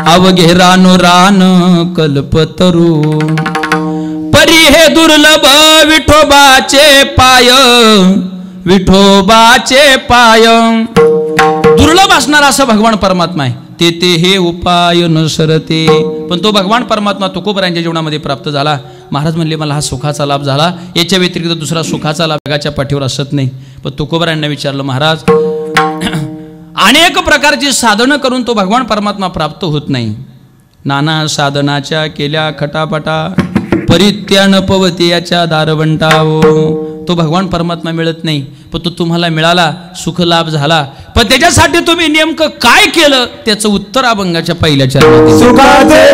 [SPEAKER 1] अवघे रानो रान कल्पतरू परी हे दुर्लभ विठोबाचे पाय, विठोबाचे पाय दुर्लभ असणार असं भगवान परमात्मा आहे. ते हे उपाय नसरते. पण तो भगवान परमात्मा तुकोबारायांच्या जीवनामध्ये प्राप्त झाला. महाराज म्हणले मला हा सुखाचा लाभ झाला, याच्या व्यतिरिक्त दुसरा सुखाचा लाभ जगाच्या पाठीवर असत नाही. पण तुकोबारायांना विचारलं महाराज अनेक प्रकारची साधनं करून तो भगवान परमात्मा प्राप्त होत नाही. नाना साधनाच्या केल्या खटापटा परित्यान पवती याच्या दारवंटावो. तो भगवान परमात्मा मिळत नाही, पण तो तुम्हाला मिळाला, सुख लाभ झाला. पण त्याच्यासाठी तुम्ही नेमकं काय केलं त्याचं उत्तर अभंगाच्या पहिल्या चरणात.
[SPEAKER 2] सुखाचे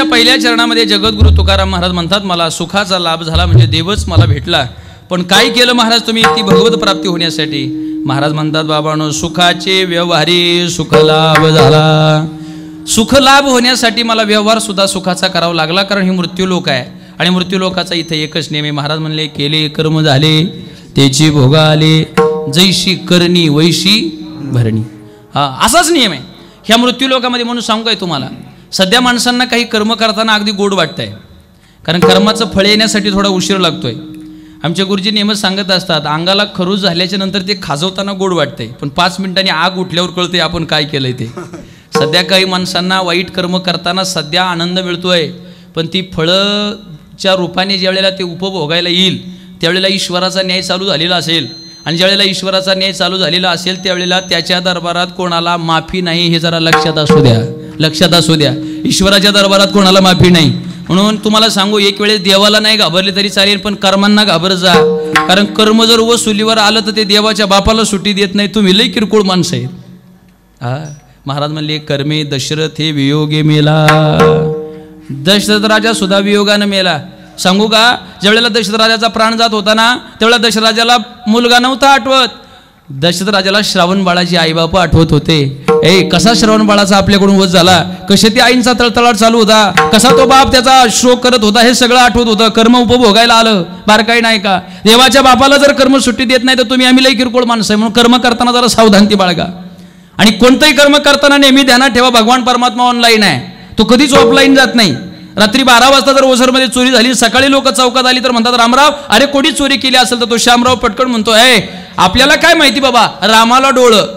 [SPEAKER 1] महाराजांच्या पहिल्या चरणामध्ये जगद्गुरु तुकाराम महाराज म्हणतात, मला सुखाचा लाभ झाला म्हणजे देवच मला भेटला. पण काय केलं महाराज तुम्ही ती भगवत प्राप्ती होण्यासाठी? महाराज म्हणतात, बाबांनो, सुखाचे व्यवहारी सुख लाभ झाला. सुख लाभ होण्यासाठी मला व्यवहार सुद्धा सुखाचा करावा लागला, कारण हे मृत्यूलोक आहे आणि मृत्यूलोकाचा इथे एकच नियम आहे. महाराज म्हणले, केले कर्म झाले त्याची भोगा आले, जैशी करणी वैशी भरणी. हा असाच नियम आहे ह्या मृत्यूलोकामध्ये. म्हणून सांगू काय तुम्हाला, सध्या माणसांना काही कर्म करताना अगदी गोड वाटतंय, कारण कर्माचं फळ येण्यासाठी थोडा उशीर लागतोय. आमचे गुरुजी नेहमीच सांगत असतात, अंगाला खरूज झाल्याच्या नंतर ते खाजवताना गोड वाटतंय, पण 5 मिनिटांनी आग उठल्यावर कळते आपण काय केलंय ते. सध्या काही माणसांना वाईट कर्म करताना सध्या आनंद मिळतोय, पण ती फळंच्या रूपाने ज्यावेळेला ते उपभोगायला येईल त्यावेळेला ईश्वराचा न्याय चालू झालेला असेल, आणि ज्यावेळेला ईश्वराचा न्याय चालू झालेला असेल त्यावेळेला त्याच्या दरबारात कोणाला माफी नाही, हे जरा लक्षात असू द्या, लक्षात असू द्या. ईश्वराच्या दरबारात कोणाला माफी नाही. म्हणून तुम्हाला सांगू, एक वेळेस देवाला नाही घाबरले तरी चालेल, पण कर्मांना घाबर जा, कारण कर्म जर वसुलीवर आलं तर ते देवाच्या बापाला सुट्टी देत नाही. तुम्ही लई किरकोळ माणसं आहेत. हा महाराज म्हणले, कर्मे दशरथ हे वियोगे मेला. दशरथ राजा सुद्धा वियोगानं मेला. सांगू का, ज्यावेळेला दशरथ राजाचा प्राण जात होता ना, त्यावेळेला दशरथ राजाला मुलगा नव्हता आठवत. दशरथ राजाला श्रावण बाळाची आईबाप आठवत होते. कसा श्रावण बाळाचा आपल्याकडून वध झाला, कसे त्या आईंचा तळतळाट चालू होता, कसा तो बाप त्याचा शोक करत होता, हे सगळं आठवत होतं. कर्म उपभोगायला आलं, बारकाई नाही का. देवाच्या बापाला जर कर्म सुट्टी देत नाही तर तुम्ही आम्ही लई किरकोळ माणसं आहे. म्हणून कर्म करताना जरा सावधानती बाळगा, आणि कोणतंही कर्म करताना नेहमी ध्यानात ठेवा, भगवान परमात्मा ऑनलाईन आहे, तो कधीच ऑफलाईन जात नाही. रात्री 12 वाजता जर ओझरमध्ये चोरी झाली, सकाळी लोक चौकात आली तर म्हणतात, रामराव अरे कोणी चोरी केली असेल तर तो श्यामराव पटकन म्हणतो, आपल्याला काय माहिती बाबा, रामाला डोळं,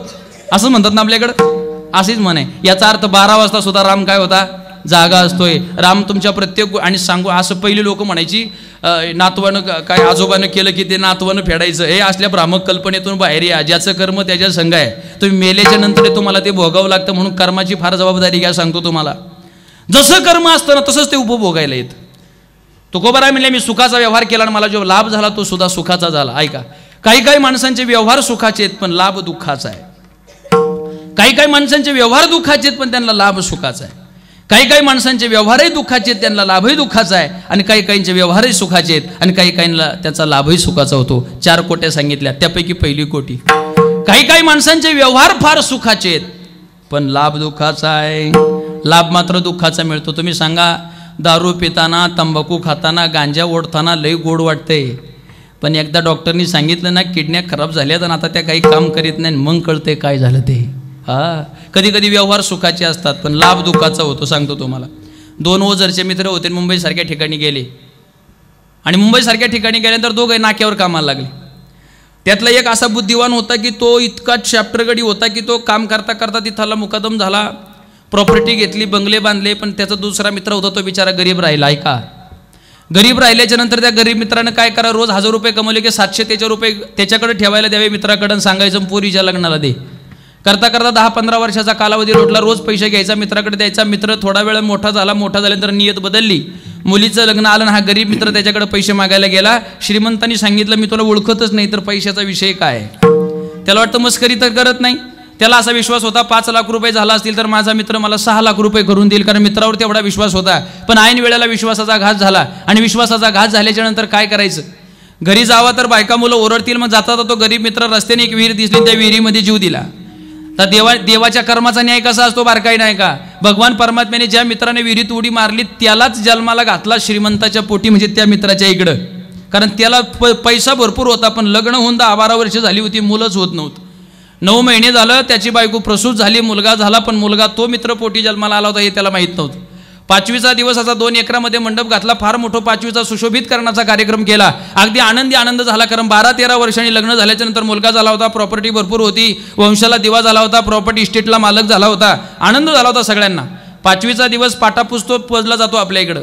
[SPEAKER 1] असं म्हणतात ना आपल्याकडं. अशीच म्हणे, याचा अर्थ 12 वाजता सुद्धा राम काय होता, जागा असतोय. राम तुमच्या प्रत्येक, आणि सांगू असं पहिली लोक म्हणायची, नातवानं काय आजोबानं केलं की ते नातवानं फेडायचं. हे असल्या भ्रामक कल्पनेतून बाहेर या, ज्याचं कर्म त्याच्या संग आहे. तुम्ही मेल्याच्या नंतर तुम्हाला ते भोगावं लागतं, म्हणून कर्माची फार जबाबदारी घ्या. सांगतो तुम्हाला, जसं कर्म असतं ना तसंच ते उपभोगायला येतं. तुकोबाराय म्हणले, मी सुखाचा व्यवहार केला आणि मला जो लाभ झाला तो सुद्धा सुखाचा झाला. ऐका, काही काही माणसांचे व्यवहार सुखाचे आहेत पण लाभ दुःखाचा आहे. काही काही माणसांचे व्यवहार दुःखाचे आहेत पण त्यांना लाभ सुखाचा आहे. काही काही माणसांचे व्यवहारही दुःखाचे आहेत, त्यांना लाभही दुःखाचा आहे. आणि काही काहींचे व्यवहारही सुखाचे आहेत आणि काही काहींना त्याचा लाभही सुखाचा होतो. 4 कोट्या सांगितल्या, त्यापैकी पहिली कोटी. काही काही माणसांचे व्यवहार फार सुखाचे आहेत पण लाभ दुःखाचा आहे. लाभ मात्र दुःखाचा मिळतो. तुम्ही सांगा, दारू पिताना, तंबाखू खाताना, गांजा ओढताना लई गोड वाटते, पण एकदा डॉक्टरनी सांगितलं ना किडन्या खराब झाल्यात आणि आता त्या काही काम करीत नाही, मग कळते काय झालं ते. कधी कधी व्यवहार सुखाचे असतात पण लाभ दुःखाचा होतो. सांगतो तुम्हाला, 2 ओझरचे मित्र होते, मुंबईसारख्या ठिकाणी गेले आणि मुंबईसारख्या ठिकाणी गेल्यानंतर दोघे नाक्यावर कामाला लागले. त्यातला एक असा बुद्धिवान होता की तो इतका चॅप्टरगडी होता की तो काम करता करता तिथला मुकादम झाला, प्रॉपर्टी घेतली, बंगले बांधले. पण त्याचा दुसरा मित्र होता तो बिचारा गरीब राहिला. ऐका, गरीब राहिल्याच्या नंतर त्या गरीब मित्रानं काय करा, रोज 1000 रुपये कमवले की 700 रुपये त्याच्याकडे ठेवायला द्यावे मित्राकडे, सांगायचं पोरीच्या लग्नाला दे. करता करता 10-15 वर्षाचा कालावधी लोटला. रोज पैसे घ्यायचा, मित्राकडे द्यायचा. मित्र थोडा वेळ मोठा झाल्यानंतर नियत बदलली, मुलीचं लग्न आलं, हा गरीब मित्र त्याच्याकडे पैसे मागायला गेला. श्रीमंतांनी सांगितलं, मी तुला ओळखतच नाही तर पैशाचा विषय काय. त्याला वाटतं मस्करी तर करत नाही. त्याला असा विश्वास होता 5 लाख रुपये झाला असतील तर माझा मित्र मला 6 लाख रुपये करून देईल, कारण मित्रावर तेवढा विश्वास होता. पण ऐन वेळेला विश्वासाचा घात झाला आणि विश्वासाचा घात झाल्याच्या नंतर काय करायचं, घरी जावा तर बायका मुलं ओरडतील. मग जाता तो गरीब मित्र रस्त्याने एक विहीर दिसली, त्या विहिरीमध्ये जीव दिला. तर देवाच्या कर्माचा न्याय कसा असतो बारकाई नाही का. भगवान परमात्म्याने ज्या मित्राने विहिरीत उडी मारली त्यालाच जन्माला घातला श्रीमंताच्या पोटी, म्हणजे त्या मित्राच्या इकडं. कारण त्याला पैसा भरपूर होता पण लग्न होऊन 10-12 वर्ष झाली होती, मुलंच होत नव्हतं. 9 महिने झालं त्याची बायको प्रसूत झाली, मुलगा झाला, पण मुलगा तो मित्र पोटी जन्माला आला होता हे त्याला माहीत नव्हतं. 5वीचा दिवस असा 2 एकरामध्ये मंडप घातला, फार मोठा 5वीचा सुशोभित करण्याचा कार्यक्रम केला. अगदी आनंद झाला, कारण 12-13 वर्षांनी लग्न झाल्याच्या नंतर मुलगा झाला होता, प्रॉपर्टी भरपूर होती, वंशाला दिवा झाला होता, प्रॉपर्टी इस्टेटला मालक झाला होता, आनंद झाला होता सगळ्यांना. 5वीचा दिवस पाटापुजतो पुजला जातो आपल्या इकडं,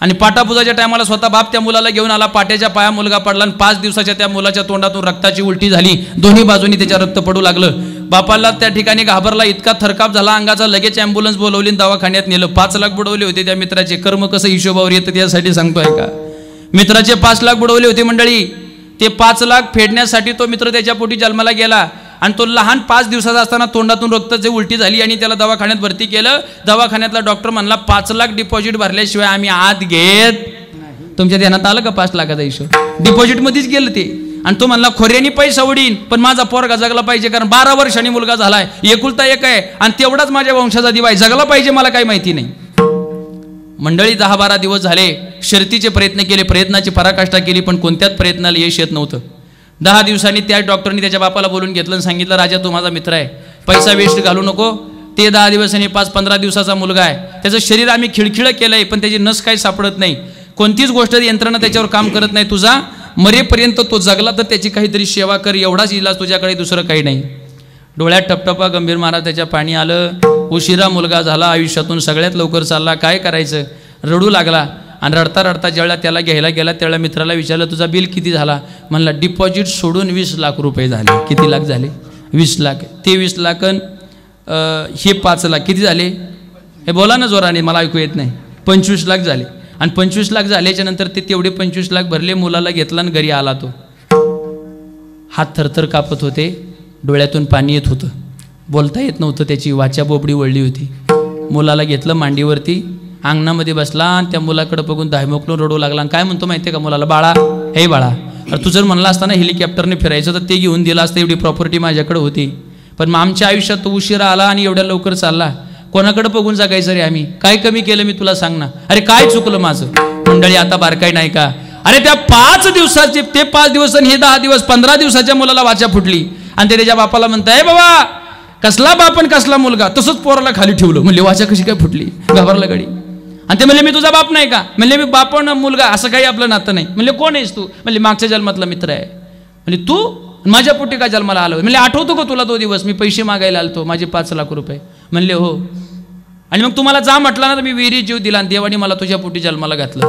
[SPEAKER 1] आणि पाटापुजाच्या टायमाला स्वतः बाप त्या मुलाला घेऊन आला. पाट्याच्या पाया मुलगा पडला आणि 5 दिवसाच्या त्या मुलाच्या तोंडातून रक्ताची उलटी झाली, दोन्ही बाजूनी त्याच्या रक्त पडू लागलं. बापाला त्या ठिकाणी घाबरला, इतका थरकाप झाला अंगाचा, लगेच ॲम्ब्युलन्स बोलवली, दवाखान्यात नेलं. 5 लाख बुडवले होते त्या मित्राचे. कर्म कसं हिशोबावर येतं त्यासाठी सांगतोय का. मित्राचे 5 लाख बुडवले होते मंडळी. ते 5 लाख फेडण्यासाठी तो मित्र त्याच्या पोटी जन्माला गेला आणि तो लहान 5 दिवसाचा असताना तोंडातून रक्ताची उलटी झाली आणि त्याला दवाखान्यात भरती केलं. दवाखान्यातला डॉक्टर म्हणला 5 लाख डिपॉझिट भरल्याशिवाय आम्ही आत घेत. तुमच्या ध्यानात आलं का 5 लाखाचा हिशोब? डिपॉझिटमध्येच गेलं ते. आणि तो म्हणला खोऱ्यानी पैसा उडीन पण माझा पोरगा जगला पाहिजे, कारण 12 वर्षांनी मुलगा झालाय, एकुलता एक आहे आणि तेवढाच माझ्या वंशाचा दिवा आहे, जगला पाहिजे, मला काही माहिती नाही. मंडळी 10-12 दिवस झाले, शर्तीचे प्रयत्न केले, प्रयत्नाची पराकाष्ठा केली, पण कोणत्याच प्रयत्नाला यश येत नव्हतं. 10 दिवसांनी त्या डॉक्टरनी त्याच्या बापाला बोलून घेतलं आणि सांगितलं, राजा तू माझा मित्र आहे, पैसा वेस्ट घालू नको. ते 10 दिवसांनी 5-15 दिवसाचा मुलगा आहे, त्याचं शरीर आम्ही खिळखिळं केलंय पण त्याची नस काही सापडत नाही, कोणतीच गोष्ट यंत्रणा त्याच्यावर काम करत नाही, तुझा मरेपर्यंत तो जगला तर त्याची काहीतरी सेवा कर, एवढाच इलाज तुझ्याकडे, दुसरं काही नाही. डोळ्यात टपटपा गंभीर महाराज त्याच्या पाणी आलं. उशिरा मुलगा झाला, आयुष्यातून सगळ्यात लवकर चालला, काय करायचं, रडू लागला. आणि रडता रडता ज्यावेळेला त्याला घ्यायला गेला त्यावेळेला मित्राला विचारलं तुझा बिल किती झाला? म्हणला डिपॉझिट सोडून 20 लाख रुपये झाले. किती लाख झाले? 20 लाख. ते 20 लाख हे 5 लाख किती झाले? हे बोला ना जोराने, मला ऐकू येत नाही. 25 लाख झाले. आणि 25 लाख झाल्याच्या नंतर ते तेवढे 25 लाख भरले, मुलाला घेतला आणि घरी आला. तो हात थरथर कापत होते, डोळ्यातून पाणी येत होतं, बोलता येत नव्हतं, त्याची वाचा बोबडी वळली होती. मुलाला घेतलं मांडीवरती, अंगणामध्ये बसला आणि त्या मुलाकडे बघून दायमोकलून रडू लागला. आणि काय म्हणतो माहिती आहे का मुलाला? बाळा, हे बाळा, अरे तू जर म्हणला असताना हेलिकॉप्टरने फिरायचं तर ते घेऊन दिलं असतं, एवढी प्रॉपर्टी माझ्याकडे होती, पण मग आमच्या आयुष्यात तो उशिरा आला आणि एवढ्या लवकर चालला, कोणाकडे बघून जगायचं रे आम्ही? काय कमी केलं मी तुला सांग ना? अरे काय चुकलं माझं? मंडळी आता बारकाई नाही का? अरे त्या 5 दिवसाचे ते 5 दिवस आणि हे 10 दिवस, 15 दिवसाच्या मुलाला वाचा फुटली आणि ते त्याच्या बापाला म्हणताय, बाबा कसला बाप आणि कसला मुलगा, तसंच पोराला खाली ठेवलं. म्हणले वाचा कशी काय फुटली? घाबरला गडी. आणि ते म्हणले मी तुझा बाप नाही का? म्हणले मी बाप मुलगा असं काही आपलं नातं नाही. म्हणले कोण आहेस तू? म्हणले मागच्या जन्मातला मित्र आहे. म्हणजे तू माझ्या पोटी काय जन्माला आलो? म्हणले आठवतो का तुला तो दिवस मी पैसे मागायला आलतो, माझे 5 लाख रुपये? म्हणले हो. आणि मग तुम्हाला जा म्हटलं ना तर मी विहिरीत जीव दिला आणि देवाने मला तुझ्या पोटी जन्माला घातलं.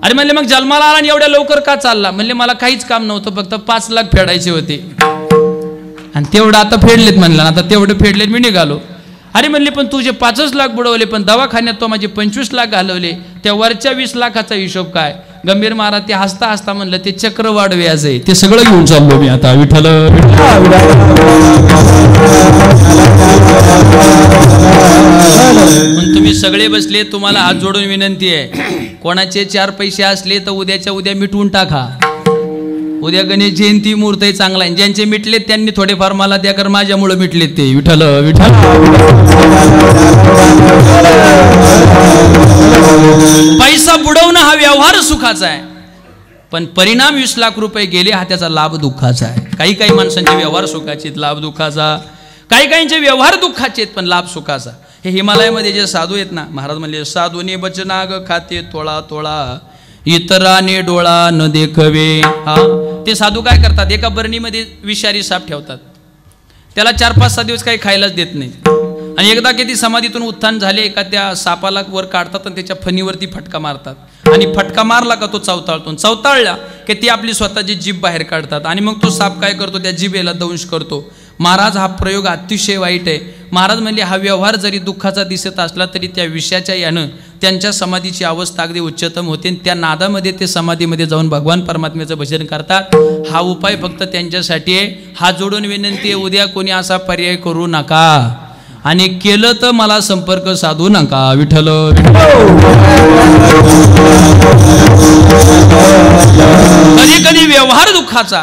[SPEAKER 1] अरे म्हणले मग जन्माला आला आणि एवढ्या लवकर का चालला? म्हणले मला काहीच काम नव्हतं, फक्त 5 लाख फेडायचे होते आणि तेवढं आता फेडलेत. म्हणलं आता तेवढे फेडलेत, मी निघालो. अरे म्हणले पण तुझे 5 लाख बुडवले, पण दवाखान्यात तो माझे 25 लाख घालवले, त्या वरच्या 20 लाखाचा हिशोब काय? गंभीर महाराज ते हसता हसता म्हणलं ते चक्रवाढ व्याज आहे, ते सगळं घेऊन चाललो मी आता. विठ्ठल तुम्ही सगळे बसले, तुम्हाला हात जोडून विनंती आहे, कोणाचे 4 पैसे असले तर उद्याच्या उद्या मिटवून टाका. उद्या गणेश जयंती मुहूर्त आहे चांगला आहे, ज्यांचे मिटलेत त्यांनी थोडेफार मला द्या, कर माझ्यामुळे मिटलेत ते. विठ्ठल विठ्ठल. पैसा बुडवणं हा व्यवहार सुखाचा आहे, पण परिणाम 20 लाख रुपये गेले हा त्याचा लाभ दुःखाचा आहे. काही काही माणसांचे व्यवहार सुखाचे, लाभ दुःखाचा. काही काहींचे व्यवहार दुःखाचे पण लाभ सुखाचा. हे हिमालयामध्ये जे साधू आहेत ना, महाराज म्हणले साधूने बचनाग खाते तोळा तोळा, इतराने डोळा न देखवे. हा ते साधू काय करतात, एका बरणीमध्ये विषारी साप ठेवतात, त्याला 4-5-6 दिवस काही खायलाच देत नाही. आणि एकदा किती समाधीतून उत्थान झाले का त्या सापाला वर काढतात आणि त्याच्या फणीवरती फटका मारतात आणि फटका मारला का तो चवताळतो, चवताळला की ती आपली स्वतःची जीभ बाहेर काढतात आणि मग तो साप काय करतो, त्या जिभेला दंश करतो. महाराज हा प्रयोग अतिशय वाईट आहे. महाराज म्हणले हा व्यवहार जरी दुःखाचा दिसत असला तरी त्या विषयाच्या यानं त्यांच्या समाधीची अवस्था अगदी उच्चतम होते. त्या नादामध्ये ते समाधीमध्ये जाऊन भगवान परमात्म्याचं भजन करतात. हा उपाय फक्त त्यांच्यासाठी आहे. हात जोडून विनंती आहे, उद्या कोणी असा पर्याय करू नका आणि केलं तर मला संपर्क साधू नका. विठ्ठल कधी कधी व्यवहार दुःखाचा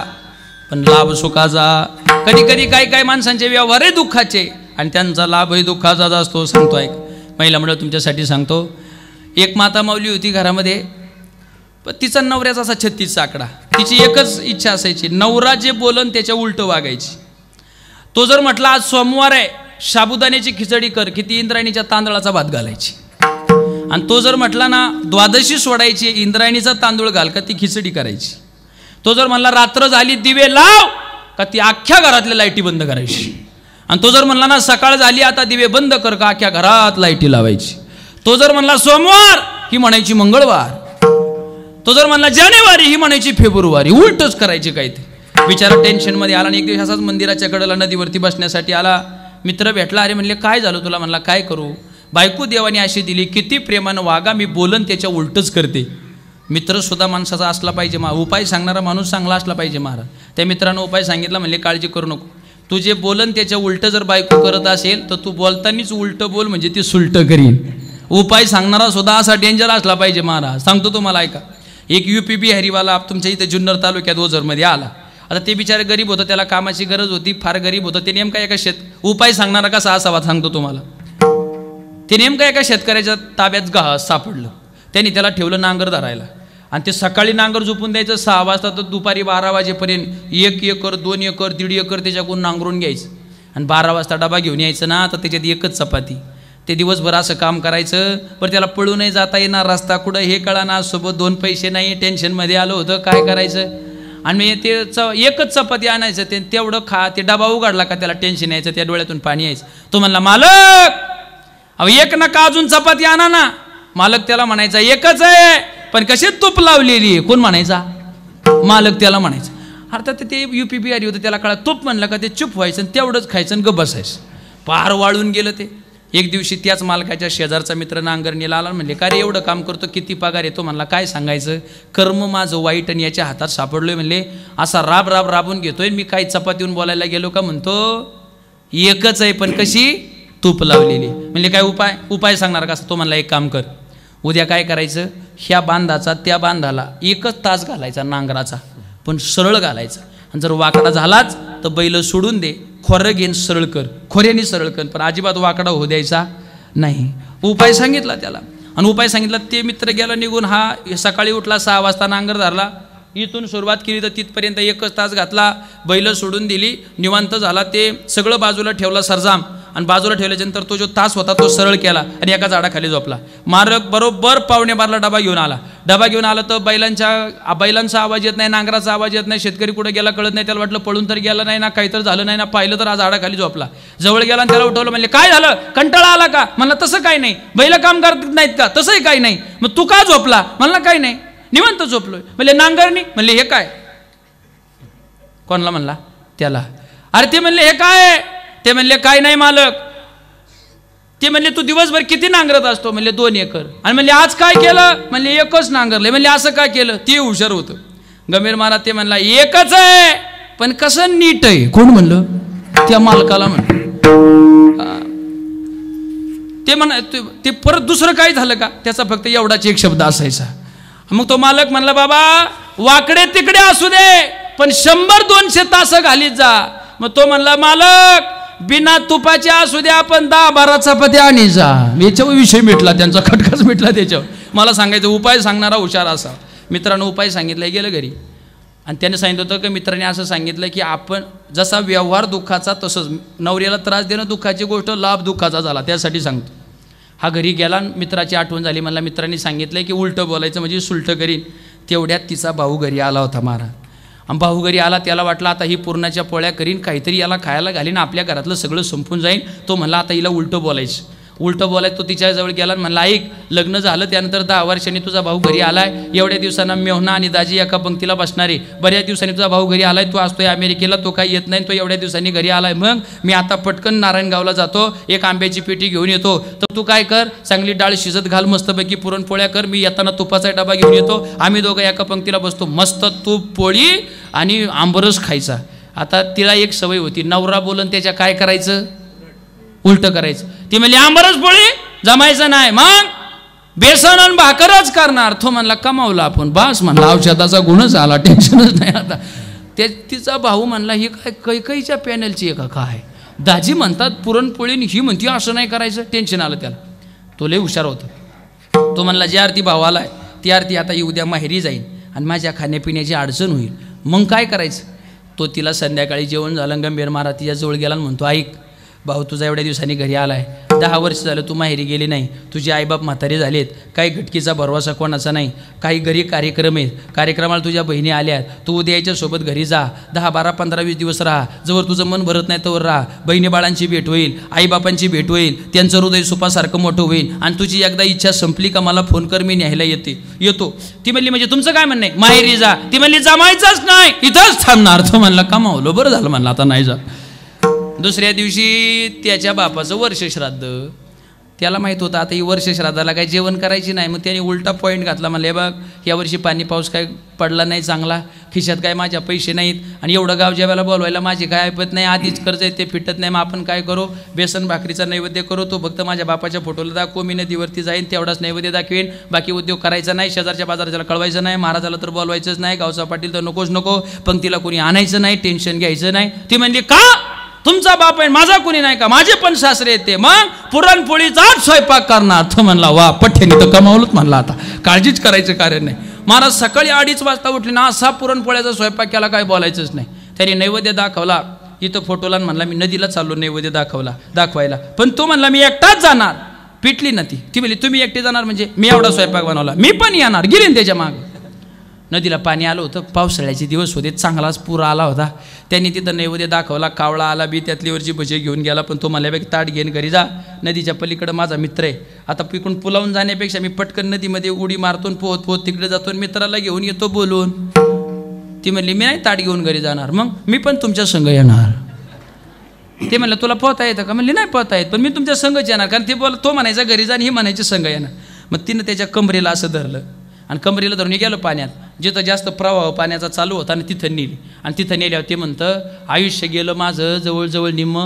[SPEAKER 1] पण लाभ सुखाचा. कधी कधी काही माणसांचे व्यवहारही दुःखाचे आणि त्यांचा लाभही दुःखाचाच असतो. सांगतो ऐक, महिला मंडळ तुमच्यासाठी सांगतो. एक माता माऊली होती घरामध्ये, पण तिचा नवऱ्याचा असा 36चा आकडा. तिची एकच इच्छा असायची, नवरा जे बोलन त्याच्या उलटं वागायची. तो जर म्हटला आज सोमवार आहे साबुदाण्याची खिचडी कर, किती इंद्रायणीच्या तांदळाचा भात घालायची. आणि तो जर म्हटला ना द्वादशी सोडायची, इंद्रायणीचा तांदूळ घाल का ती खिचडी करायची. तो जर म्हणला रात्र झाली दिवे लाव का ती अख्ख्या घरातल्या लाईटी बंद करायची. आणि तो जर म्हणला ना सकाळ झाली आता दिवे बंद कर का अख्ख्या घरात लाईटी लावायची. तो जर म्हणला सोमवार ही म्हणायची मंगळवार. तो जर म्हणला जानेवारी ही म्हणायची फेब्रुवारी. उलटच करायची काय ते. बिचारा टेन्शनमध्ये आला आणि एक दिवस असाच मंदिराच्या कडेला नदीवरती बसण्यासाठी आला. मित्र भेटला. अरे म्हणले काय झालं तुला? म्हणला काय करू, बायको देवाने अशी दिली, किती प्रेमानं वागा, मी बोलन त्याच्या उलटच करते. मित्र सुद्धा माणसाचा असला पाहिजे, उपाय सांगणारा माणूस चांगला असला पाहिजे महाराज. त्या मित्रानं उपाय सांगितला. म्हणले काळजी करू नको, तू जे बोलन त्याच्या उलटं जर बायको करत असेल तर तू बोलतानीच उलटं बोल, म्हणजे ती सुलटं करीन. उपाय सांगणारा सुद्धा असा डेंजर असला पाहिजे महाराज. सांगतो तुम्हाला, ऐका. एक UP बिहारीवाला तुमच्या इथे जुन्नर तालुक्यात ओझरमध्ये आला. आता ते बिचारे गरीब होतं, त्याला कामाची गरज होती, फार गरीब होतं. ते नेमका एका उपाय सांगणारा कसा असावा सांगतो तुम्हाला. ते नेमका एका शेतकऱ्याच्या ताब्यात सापडलं. त्यांनी त्याला ठेवलं नांगर धरायला, आणि ते सकाळी नांगर झोपून द्यायचं 6 वाजता तर दुपारी 12 वाजेपर्यंत 1 एकर 2 एकर 1.5 एकर त्याच्याकडून नांगरून घ्यायचं. आणि 12 वाजता डबा घेऊन यायचं ना, तर त्याच्यात एकच चपाती. ते दिवसभर असं काम करायचं. पण त्याला पळूनही जाता येणार, रस्ता कुठं हे कळाना, सोबत 2 पैसे नाही, टेन्शनमध्ये आलं होतं, काय करायचं. आणि मी ते एकच चपाती आणायचं, ते तेवढं खा. ते डबा उघडला का त्याला टेन्शन यायचं, त्या डोळ्यातून पाणी यायचं. तो म्हणला, मालक अहो एक नका अजून चपाती आणा ना. मालक त्याला म्हणायचा, एकच आहे पण कशी तूप लावलेली आहे. कोण म्हणायचा? मालक त्याला म्हणायचा. अर्थात ते UP बिहारी होतं, त्याला कळा. तूप म्हणलं का ते चुप व्हायचं आणि तेवढंच खायचं आणि गप्प बसायचं. पार वाळून गेलं ते. एक दिवशी त्याच मालकाच्या शेजारचा मित्र नांगरणीला आला. म्हणले, का रे एवढं काम करतो, किती पगार येतो? म्हणला, काय सांगायचं, कर्म माझं वाईट आणि याच्या हातात सापडलोय. म्हणले, असा राबून घेतोय. मी काही चपातीहून बोलायला गेलो का म्हणतो एकच आहे पण कशी तूप लावलेली. म्हणले, काय उपाय सांगणार का? तो म्हणला, एक काम कर, उद्या काय करायचं, ह्या बांधाचा त्या बांधाला 1 तास घालायचा नांगराचा, पण सरळ घालायचा. आणि जर वाकडा झालाच तर बैल सोडून दे, खोरं घेऊन सरळ कर, खोऱ्याने सरळ कर, पण अजिबात वाकडा होऊ द्यायचा नाही. उपाय सांगितला त्याला. आणि उपाय सांगितला. ते मित्र गेला निघून. हा सकाळी उठला, 6 वाजता नांगर धरला. इथून सुरुवात केली तर तिथपर्यंत 1 तास घातला. बैल सोडून दिली, निवांत झाला. ते सगळं बाजूला ठेवला सरजाम, आणि बाजूला ठेवल्याच्यानंतर तो जो तास होता तो सरळ केला आणि एका झाडाखाली झोपला. मारक बरोबर 12:15 डबा घेऊन आला. तर बैलांचा आवाज येत नाही, नांगराचा आवाज येत नाही. शेतकरी कुठे गेला कळत नाही. त्याला वाटलं पळून तर गेला नाही ना, काही तर झालं नाही ना. पाहिलं तर आज झाडाखाली झोपला. जवळ गेला आणि त्याला उठवलं. म्हणले, काय झालं, कंटाळा आला का? म्हणलं, तसं काही नाही. बैल काम करत नाहीत का? तसंही काही नाही. मग तू का झोपला? म्हणलं, काही नाही, निवांत झोपलोय. म्हणले, नांगरणी? म्हणले, हे काय? कोणाला म्हणला? त्याला. अरे ते म्हणले, हे काय? ते म्हणले, काय नाही मालक. ते म्हणले, तू दिवसभर किती नांगरत असतो? म्हणले, 2 एकर. आणि म्हणले, आज काय केलं? म्हणले, एकच नांगरले. म्हणले, असं काय केलं? ते हुशार होतं. गंभीर महाराज ते म्हणला, एकच आहे पण कसं नीट आहे. कोण म्हणलं? त्या मालकाला म्हणलं. ते परत दुसरं काय झालं का? त्याचा फक्त एवढाच एक शब्द असायचा. मग तो मालक म्हणला, बाबा वाकडे तिकडे असू दे पण 100-200 तास घालीत जा. मग तो म्हणला, मालक बिना तुपाच्या असू द्या पण 10-12 चपात्या आणि जा. याच्यावर विषय मिटला, त्यांचा खटकाच मिटला त्याच्यावर. मला सांगायचं, उपाय सांगणारा हुशार असा. मित्रांनो उपाय सांगितलं, गेलं घरी. आणि त्याने सांगितलं होतं की मित्राने असं सांगितलं की आपण जसा व्यवहार दुःखाचा तसंच नवऱ्याला त्रास देणं दुःखाची गोष्ट, लाभ दुःखाचा झाला. त्यासाठी सांगतो. हा घरी गेला, मित्राची आठवण झाली. मला मित्रांनी सांगितलं की उलटं बोलायचं म्हणजे सुलटं करीन. तेवढ्यात तिचा भाऊ घरी आला होता महाराज. आणि भाऊ घरी आला, त्याला वाटलं आता ही पुरणाच्या पोळ्या करीन, काहीतरी याला खायला घालीन, आपल्या घरातलं सगळं संपून जाईन. तो म्हणला आता हिला उलटं बोलायचं. तो तिच्याजवळ गेला आणि म्हणला, ऐक, लग्न झालं त्यानंतर 10 वर्षांनी तुझा भाऊ घरी आलाय. एवढ्या दिवसांना मेहुणा आणि दाजी एका पंक्तीला बसणारे. बऱ्याच दिवसांनी तुझा भाऊ घरी आलाय. तू असतोय अमेरिकेला, तो काही येत नाही. तो एवढ्या दिवसांनी घरी आलाय. मग मी आता पटकन नारायणगावला जातो, एक आंब्याची पेटी घेऊन येतो. तर तू काय कर, चांगली डाळ शिजत घाल, मस्तपैकी पुरणपोळ्या कर. मी येताना तुपाचा डबा घेऊन येतो. आम्ही दोघं एका पंक्तीला बसतो. मस्त तूप, पोळी आणि आंबरस खायचा. आता तिला एक सवय होती, नवरा बोलन त्याच्या काय करायचं, उलटं करायचं. ती म्हणली, आंबरस पोळी जमायचं नाही, मग बेसन आणि भाकरच करणार. तो म्हणला, कमावला आपण, बास म्हणला, औषधाचा गुणच आला, टेन्शनच नाही आता. तिचा भाऊ म्हणला, ही काय कैकईच्या पॅनलची आहे का काय? दाजी म्हणतात पुरणपोळी, ही म्हणती असं नाही करायचं. टेन्शन आलं त्याला. तो लय हुशार होता. तो म्हणला, जी आरती भाऊ आलाय ती आरती आता उद्या माहेरी जाईल आणि माझ्या खाण्यापिण्याची अडचण होईल, मग काय करायचं? तो तिला संध्याकाळी जेवण झालं, गंभीर महाराज तिच्या जवळ गेला आणि म्हणतो, ऐक भाऊ, तुझा एवढ्या दिवसांनी घरी आलाय, 10 वर्ष झालं तू माहेरी गेली नाही, तुझे आईबाप म्हातारे झालेत, काही घटकीचा भरवसा कोणाचा नाही, काही घरी कार्यक्रम आहेत, कार्यक्रमाला तुझ्या बहिणी आल्यात, तू उद्या याच्यासोबत घरी जा, 10, 12, 15, 20 दिवस राहा, जवळ तुझं मन भरत नाही तोवर राहा, बहिणी बाळांची भेट होईल, आईबापांची भेट होईल, त्यांचं हृदय सुपासारखं मोठं होईल, आणि तुझी एकदा इच्छा संपली का मला फोन कर, मी न्यायला येतो. ती म्हणली, म्हणजे तुमचं काय म्हणणं आहे? माहेरी जा. ती म्हणली, जमायचंच नाही, इथंच थांबणार. तो म्हणला, कमावलं, बरं झालं म्हणलं, आता नाही जा. दुसऱ्या दिवशी त्याच्या बापाचं वर्ष श्राद्ध. त्याला माहीत होतं आता ही वर्ष श्राद्धाला काही जेवण करायची नाही. मग त्याने उलटा पॉईंट घातला. म्हणले बघ यावर्षी पाणी पाऊस काय पडला नाही चांगला, खिशात काय माझ्या पैसे नाहीत आणि एवढं गाव जेवायला बोलवायला माझी काय ऐपत नाही, आधीच कर्ज आहे ते फिटत नाही. मग आपण काय करू, बेसन भाकरीचा नैवेद्य करू, तो फक्त माझ्या बापाच्या फोटोला दाखवू, मी नदीवरती जाईन तेवढाच नैवेद्य दाखवेन, बाकी उद्योग करायचा नाही, शेजारच्या बाजाराला कळवायचं नाही, महाराजाला तर बोलवायचंच नाही, गावचा पाटील तर नकोच नको, पंक्तीला कोणी आणायचं नाही, टेन्शन घ्यायचं नाही. ती म्हणली का तुमचा बाप आहे माझा कोणी नाही का, माझे पण सासरे येते, मग पुरणपोळीचाच स्वयंपाक करणार. तो म्हणला वा पठ्ठ्याने तर कमावलंच. म्हणला आता काळजीच करायचं कारण नाही. महाराज सकाळी 2:30 वाजता उठले ना, असा पुरणपोळ्याचा स्वयंपाक केला काय बोलायचंच नाही. त्याने नैवेद्य दाखवला इथं फोटोला, म्हणला मी नदीला चाललो नैवेद्य दाखवायला, पण तो म्हणला मी एकटाच जाणार. पिटली ना ती म्हणली तुम्ही एकटे जाणार म्हणजे, मी एवढा स्वयंपाक बनवला, मी पण येणार. गेली त्याच्या माग. नदीला पाणी आलं होतं, पावसाळ्याचे दिवस होते, चांगलाच पूर आला होता. त्यांनी तिथं नैवेद्य दाखवला, कावळा आला बी, त्यातली वरची भजे घेऊन गेला, पण तो म्हणल्यापैकी ताट घेऊन घरी जा, नदीच्या पलीकडं माझा मित्र आहे, आता पिकून पुलावून जाण्यापेक्षा मी पटकन नदीमध्ये उडी मारतो, पोहत तिकडे जातो, मित्राला घेऊन येतो बोलून. ती म्हणली मी नाही ताट घेऊन घरी जाणार, मग मी पण तुमच्या संग येणार. ते म्हणलं तुला पोहता येतं का, म्हणली नाही पोहता येत, पण मी तुमच्या संगच येणार. कारण ते तो म्हणायचा घरी जा आणि ही म्हणायची संग येणार. मग तिनं त्याच्या कमरेला असं धरलं आणि कमरेला धरून गेलो पाण्यात, जिथं जास्त प्रवाह पाण्याचा चालू होता आणि तिथं नेली. आणि तिथं नेल्यावर ते म्हणतं आयुष्य गेलं माझं जवळजवळ निम्म,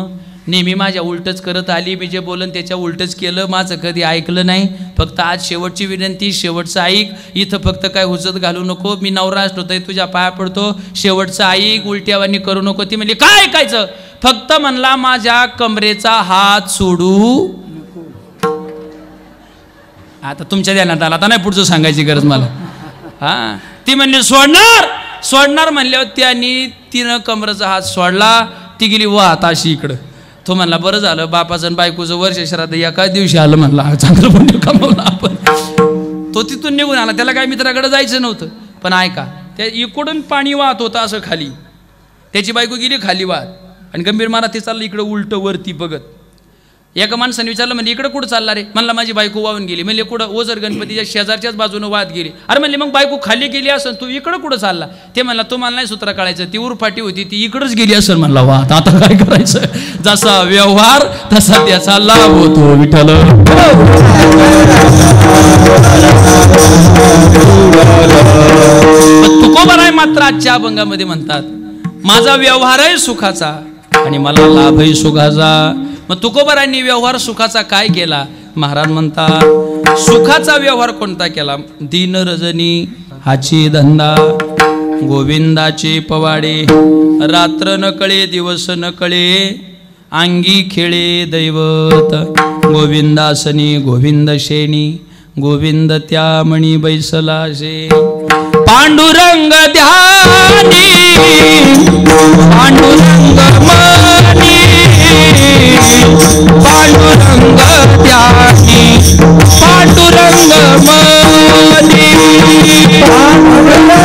[SPEAKER 1] नेहमी माझ्या उलटच करत आली, मी जे बोलन त्याच्या उलटच केलं, माझं कधी ऐकलं नाही. फक्त आज शेवटची विनंती, शेवटचं ऐक, इथं फक्त काय हुजत घालू नको, मी नवराष्ट्र होतोय तुझ्या पाया पडतो, शेवटचं ऐक, उलट्यावानी करू नको. ती म्हणली काय ऐकायचं, फक्त म्हणला माझ्या कमरेचा हात सोडू. आता तुमच्या ध्यानात आला, आता नाही पुढचं सांगायची गरज मला. हा ती म्हणली सोडणार म्हणल्यावर तिनं कमरेचा हात सोडला, ती गेली वाहत अशी इकडं. तो म्हणला बरं झालं बापाचं आणि बायकोचं वर्ष श्राद्ध एकाच दिवशी आलं, म्हणला चांगलं पुण्य कमावलं आपण. तो तिथून निघून आला, त्याला काय मित्राकडे जायचं नव्हतं. पण ऐका, त्या इकडून पाणी वाहत होतं असं खाली, त्याची बायको गेली खाली वाहत आणि गंभीर महाराज ते चाललं इकडं उलटं वरती बघत. एका माणसाने विचारलं म्हणजे इकडं कुठं चालला रे, म्हणला माझी बायको वाहून गेली. म्हणजे कुठं, ओझर गणपतीच्या शेजारच्याच बाजूनं वाहत गेली. अरे म्हणले मग बायको खाली गेली असेल, तू इकडं कुठं चालला. ते म्हणला तुम्हाला नाही सूत्र कळायचं, ती उरफाटी होती ती इकडंच गेली असेल. म्हणला वाहत, आता काय करायचं, जसा व्यवहार तसा त्याचा लाभ होतो. विठ्ठल तुकोबाराय मात्र आजच्या अभंगामध्ये म्हणतात माझा व्यवहार आहे सुखाचा आणि मला लाभ आहे सुखाचा. मग तुकोबारांनी व्यवहार सुखाचा काय केला, महाराज म्हणतात सुखाचा व्यवहार कोणता केला. दिन रजनी हाची धंदा, गोविंदाचे पवाडे, रात्र न कळे दिवस न कळे, अंगी खेळे दैवत, गोविंदासनी गोविंद शेणी, गोविंद त्या मणी बैसला शे. पांडुरंग ध्यानी पांडुरंग मनी, पांडुरंग ध्यानी पांडुरंग मनी, पांडुरंग मनी,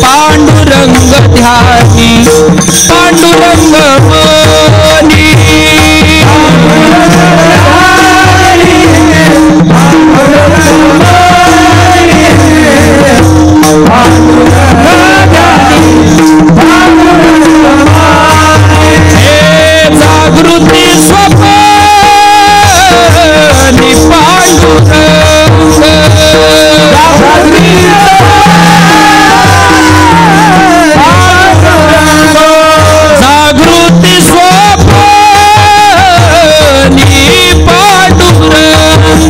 [SPEAKER 1] पांडुरंग ध्यानी पांडुरंग मनी. जागृती स्वप्नी पांडुरंग, जागृती स्वप्नी पांडुरंग,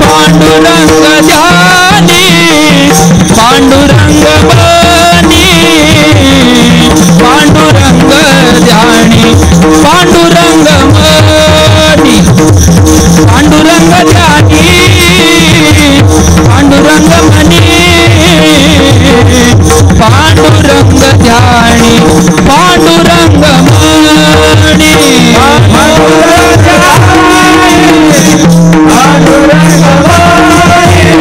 [SPEAKER 1] पांडुरंग ध्यानी पांडुरंग मनी, पांडुरंग ध्यानी पांडुरंग मनी, पांडुरंग ध्यानी पांडुरंग मनी, पांडुरंग ध्यानी पांडुरंग मनी, पांडुरंग मनी.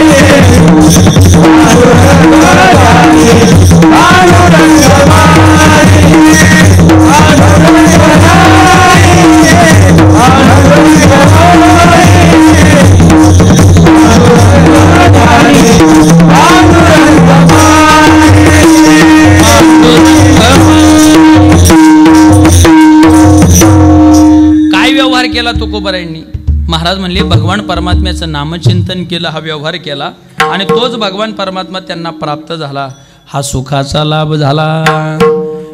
[SPEAKER 1] काय व्यवहार केला तुकोबारायांनी? महाराज म्हणले भगवान परमात्म्याचं नामचिंतन केलं, हा व्यवहार केला आणि तोच भगवान परमात्मा त्यांना प्राप्त झाला. हा सुखाचा लाभ झाला.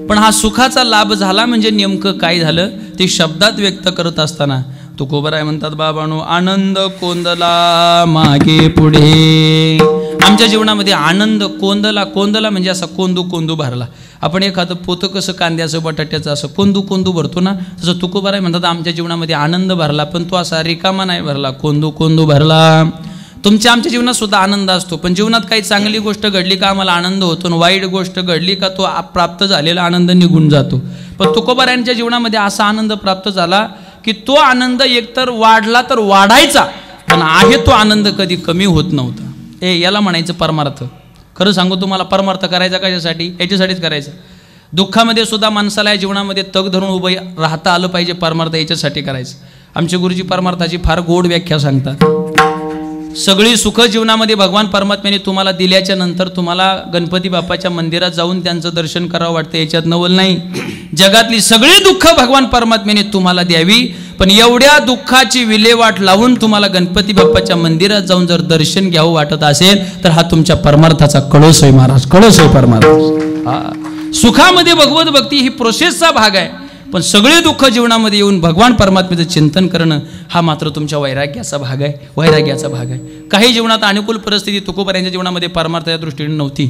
[SPEAKER 1] पण हा सुखाचा लाभ झाला म्हणजे नेमकं काय झालं ते शब्दात व्यक्त करत असताना तुकोबाराय म्हणतात, बाबांनो आनंद कोंदला मागे पुढे. आमच्या जीवनामध्ये आनंद कोंदला. कोंदला म्हणजे असा कोंदू कोंदू भरला. आपण एखादं पोतं कसं कांद्याचं बटाट्याचं असं कोंदू कोंदू भरतो ना, तसं तुकोबाराय म्हणतात आमच्या जीवनामध्ये आनंद भरला, पण तो असा रिकामा नाही भरला, कोंदू कोंदू भरला. तुमच्या आमच्या जीवनात सुद्धा आनंद असतो, पण जीवनात काही चांगली गोष्ट घडली का आम्हाला आनंद होतो आणि वाईट गोष्ट घडली का तो प्राप्त झालेला आनंद निघून जातो. पण तुकोबारायांच्या जीवनामध्ये असा आनंद प्राप्त झाला की तो आनंद एकतर वाढला तर वाढायचा, पण आहे तो आनंद कधी कमी होत नव्हता. याला म्हणायचं परमार्थ. खरं सांगू तुम्हाला, परमार्थ करायचा कशासाठी? याच्यासाठीच करायचं. दुःखामध्ये सुद्धा माणसाला या जीवनामध्ये तग धरून उभं राहता आलं पाहिजे. परमार्थ याच्यासाठी करायचं. आमचे गुरुजी परमार्थाची फार गोड व्याख्या सांगतात. सगळी सुख जीवनामध्ये भगवान परमात्म्याने तुम्हाला दिल्याच्या नंतर तुम्हाला गणपती बाप्पाच्या मंदिरात जाऊन त्यांचं दर्शन करावं वाटतं, याच्यात नवल नाही. जगातली सगळी दुःख भगवान परमात्म्याने तुम्हाला द्यावी, पण एवढ्या दुःखाची विल्हेवाट लावून तुम्हाला गणपती बाप्पाच्या मंदिरात जाऊन जर दर्शन घ्यावं वाटत असेल तर हा तुमच्या परमार्थाचा कळस आहे महाराज, कळस आहे परमार्थ. सुखामध्ये भगवत भक्ती ही प्रोसेसचा भाग आहे, पण सगळे दुःख जीवनामध्ये येऊन भगवान परमात्म्याचं चिंतन करणं हा मात्र तुमच्या वैराग्याचा भाग आहे, वैराग्याचा भाग आहे. काही जीवनात अनुकूल परिस्थिती तुकोबारायांच्या जीवनामध्ये परमार्थाच्या दृष्टीने नव्हती.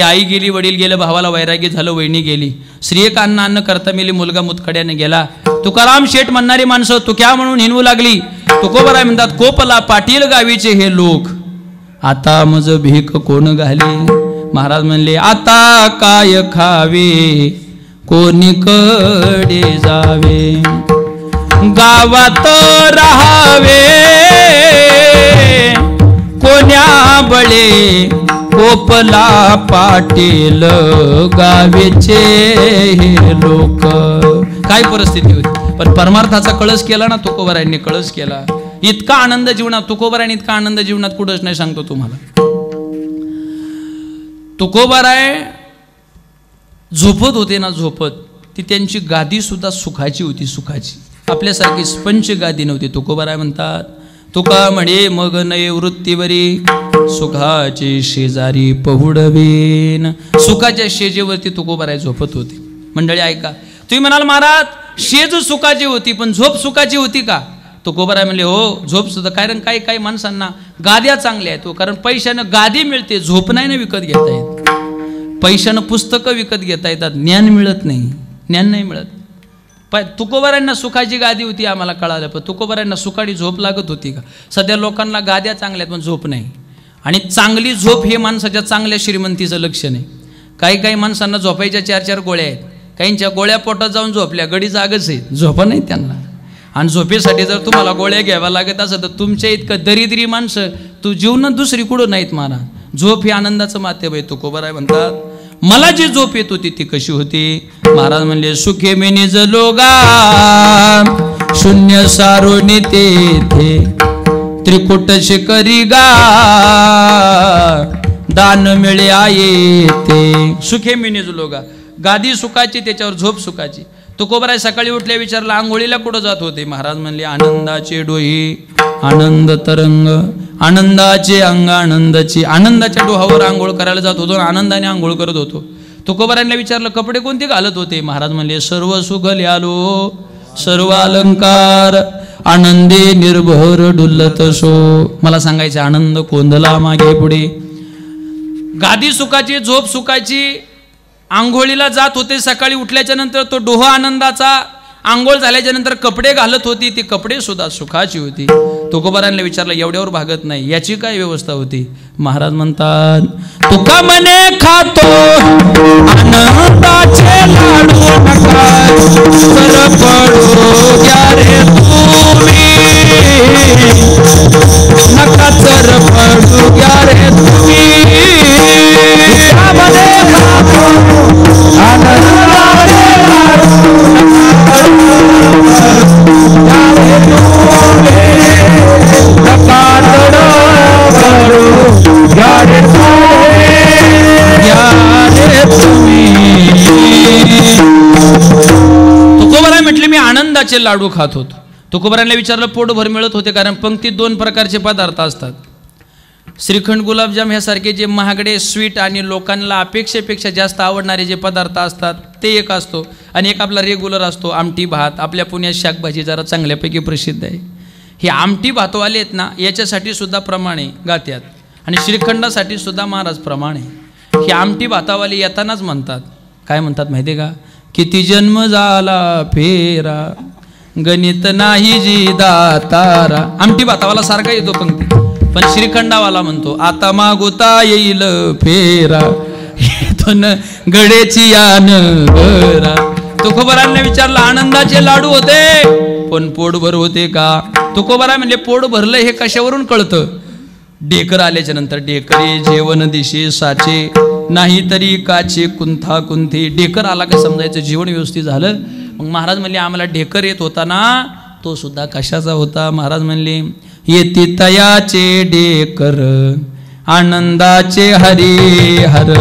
[SPEAKER 1] आई गेली, वडील गेलं, भावाला वैराग्य झालं, वहिनी गेली, श्रीयक अन्न करता मेली, मुलगा मुतखड्याने गेला. तुकाराम शेठ म्हणणारी माणसं तुक्या म्हणून हिनवू लागली. तुकोबाराय म्हणतात, कोपला पाटील गावीचे हे लोक, आता मज भीक कोण घाली. महाराज म्हणले, आता काय खावे कोणीकडे जावे, गावात राहावे कोण्या बळे, कोपला पाटील गावेचे हे लोक. काय परिस्थिती होती, पण परमार्थाचा कळस केला ना तुकोबारायांनी, कळस केला. इतका आनंद जीवनात तुकोबारायांनी, इतका आनंद जीवनात कुठंच नाही, सांगतो तुम्हाला. तुकोबाराय झोपत होते ना, झोपत, ती त्यांची गादी सुद्धा सुखाची होती, सुखाची. आपल्यासारखी स्पंच गादी नव्हती. तुकोबाराय म्हणतात, तुका म्हणे मग नये वृत्तीवरी, सुखाचे शेजारी पहुडवेन. सुखाच्या शेजेवरती तुकोबाराय झोपत होते. मंडळी ऐका, तुम्ही म्हणाल महाराज शेज सुखाची होती पण झोप सुखाची होती का? तुकोबाराय म्हणले, हो झोप सुद्धा. कारण काही माणसांना गाद्या चांगल्या आहेत, कारण पैशानं गादी मिळते, झोप नाही ना विकत घेता येत. पैशानं पुस्तकं विकत घेता येतात, ज्ञान मिळत नाही, ज्ञान नाही मिळत. तुकोबारायांना सुखाची गादी होती आम्हाला कळालं, पण तुकोबारायांना सुखाची झोप लागत होती का? सध्या लोकांना गाद्या चांगल्या आहेत पण झोप नाही. आणि चांगली झोप हे माणसाच्या चांगल्या श्रीमंतीचं लक्षण आहे. काही माणसांना झोपायच्या 4-4 गोळ्या आहेत, काहींच्या गोळ्या पोटात जाऊन झोपल्या, गडी जागच आहे, झोपा नाही त्यांना. आणि झोपेसाठी जर तुम्हाला गोळ्या घ्याव्या लागत असेल तर तुमच्या इतकं दरिद्री माणसं तू जीवनात दुसरी कुठं नाहीत महाराज. झोप ही आनंदाचं माध्यम आहे. तुकोबाराय म्हणतात, मला जी झोप येत होती ती कशी होती? महाराज म्हणले, सुखे मी निजलो गा, शून्य सारोनी तेथे, त्रिकुट शिखरी गा, दान मिळे आहे ते. सुखे मी निजलो गा, गादी सुखाची, त्याच्यावर झोप सुखाची. तुकोबाराय सकाळी उठल्या विचारला, आंघोळीला कुठं जात होते? महाराज म्हणले, आनंदाचे डोही आनंद तरंग, आनंदाचे अंग आनंदाची, आनंदाच्या डोहावर आंघोळ करायला जात होतो, आनंदाने आंघोळ करत होतो. तुकोबारायांना विचारलं, कपडे कोणते घालत होते? महाराज म्हणले, सर्व सुख ल्यालो, सर्व अलंकार, आनंदे निर्भर डुल्लत सो. मला सांगायचं, आनंद कोंदला मागे पुढे. गादी सुखाची, झोप सुखाची, आंघोळीला जात होते सकाळी उठल्याच्या नंतर, तो डोह आनंदाचा. आंघोळ झाल्याच्या नंतर कपडे घालत होती, ती कपडे सुद्धा सुखाची होती. तुकोबारायांना विचारलं, एवढ्यावर भागत नाही, याची काय व्यवस्था होती? महाराज म्हणतात, तुका मने खातो आनंदाचे लाडू, नका तर पडू घ्या रे तुम्ही, नका तर पडू घ्या रे तुम्ही, आनंदाचे लाडू खात होतो. तुकोबारांना विचारलं पोटभर मिळत होते, कारण पंक्तीत 2 प्रकारचे पदार्थ असतात. श्रीखंड गुलाबजाम ह्यासारखे जे महागडे स्वीट आणि लोकांना अपेक्षेपेक्षा जास्त आवडणारे जे पदार्थ असतात ते एक असतो, आणि एक आपला रेग्युलर असतो आमटी भात. आपल्या पुण्यात शाकभाजी जरा चांगल्यापैकी प्रसिद्ध आहे. हे आमटी भातवाले आहेत ना, याच्यासाठी सुद्धा प्रमाणे गात्यात, आणि श्रीखंडासाठी सुद्धा महाराज प्रमाणे. हे आमटी भातावाले येतानाच म्हणतात, काय म्हणतात माहिती आहे का? किती जन्म झाला फेरा गणित नाही जी दातारा. आमटी भातावाला सारखा येतो पंक्ती, पण श्रीखंडावाला म्हणतो आता मागोता येईल फेरा येतून गडेची यान गरा. तुकोबारांना विचारलं आनंदाचे लाडू होते पण पोटभर होते का? तुकोबारा म्हणले पोट भरलं हे कशावरून कळतं? ढेकर आल्याच्या नंतर ढेकरे जेवण दिशे साचे नाही तरी काचे कुंथा कुंथे. ढेकर आला का समजायचं जेवण व्यवस्थित झालं. मग महाराज म्हणले आम्हाला ढेकर येत होता ना, तो सुद्धा कशाचा होता? महाराज म्हणले येते तयाचे ढेकर आनंदाचे हरे हर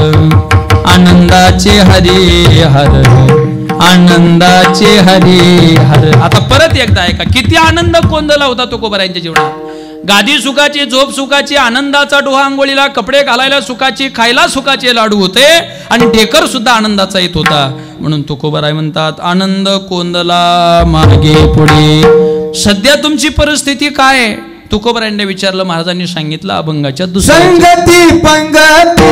[SPEAKER 1] आनंदाचे हरे हर आनंदाचे हरे हर. आता परत एकदा ऐका, किती आनंद कोंदला होता तुकोबारायांच्या जीवनात. गादी सुखाची, झोप सुखाची, आनंदाचा डोहा आंघोळीला, कपडे घालायला सुखाची, खायला सुखाचे लाडू होते, आणि ढेकर सुद्धा आनंदाचा येत होता. म्हणून तुकोबाराय म्हणतात आनंद कोंदला मागे पुढे. सध्या तुमची परिस्थिती काय? तुकोबारायांनी विचारलं. महाराजांनी सांगितलं अभंगाच्या दुसऱ्या
[SPEAKER 2] संगती पंगती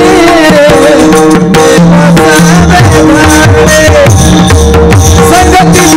[SPEAKER 2] संगती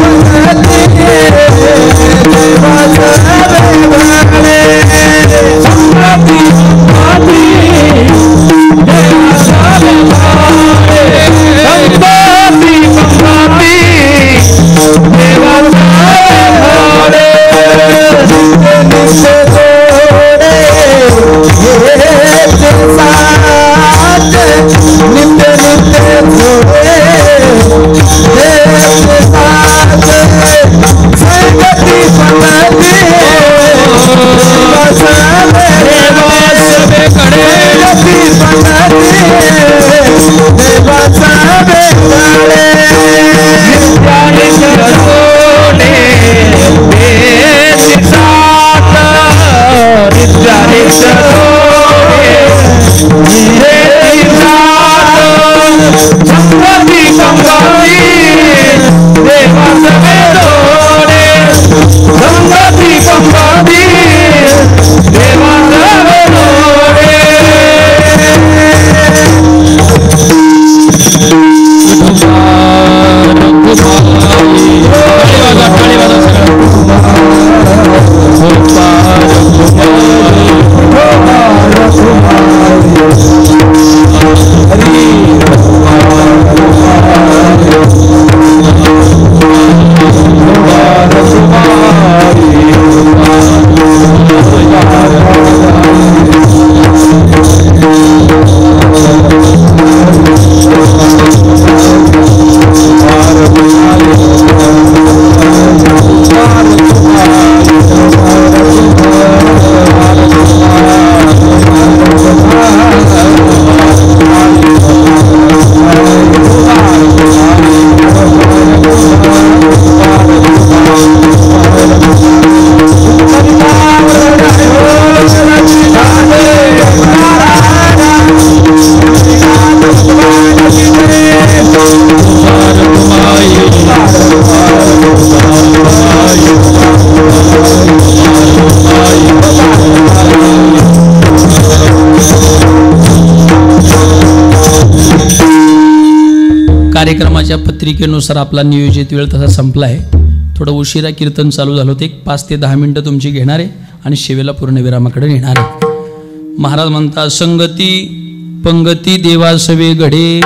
[SPEAKER 1] कार्यक्रमाच्या पत्रिकेनुसार आपला नियोजित वेळ तसा संपला आहे. थोडं उशिरा कीर्तन चालू झालं होतं. 5 ते 10 मिनटं तुमची घेणार आहे आणि शेवेला पूर्णविरामाकडे नेणार आहे. महाराज म्हणतात संगती पंगती देवासवे घडे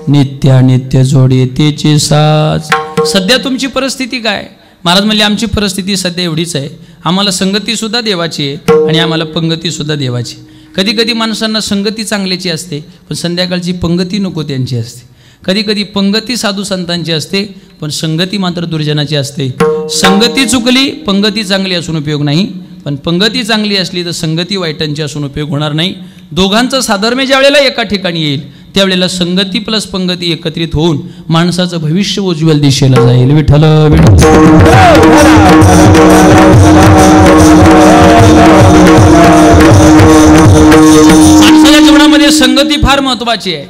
[SPEAKER 1] नित्यानित्य जोडे तेचे साज. सध्या तुमची परिस्थिती काय? महाराज म्हणले आमची परिस्थिती सध्या एवढीच आहे, आम्हाला संगतीसुद्धा देवाची आहे आणि आम्हाला पंगतीसुद्धा देवाची. कधी कधी माणसांना संगती चांगल्याची असते पण संध्याकाळची पंगती नको त्यांची असते. कधी कधी पंगती साधू संतांची असते पण संगती मात्र दुर्जनाची असते. संगती चुकली पंगती चांगली असून उपयोग नाही, पण पंगती चांगली असली तर संगती वाईटांची असून उपयोग होणार नाही. दोघांचं साधर्म्य ज्या वेळेला एका ठिकाणी येईल त्यावेळेला संगती प्लस पंगती एकत्रित होऊन माणसाचं भविष्य उज्ज्वल दिशेला जाईल. विठ्ठल माणसाच्या जीवनामध्ये संगती फार महत्वाची आहे.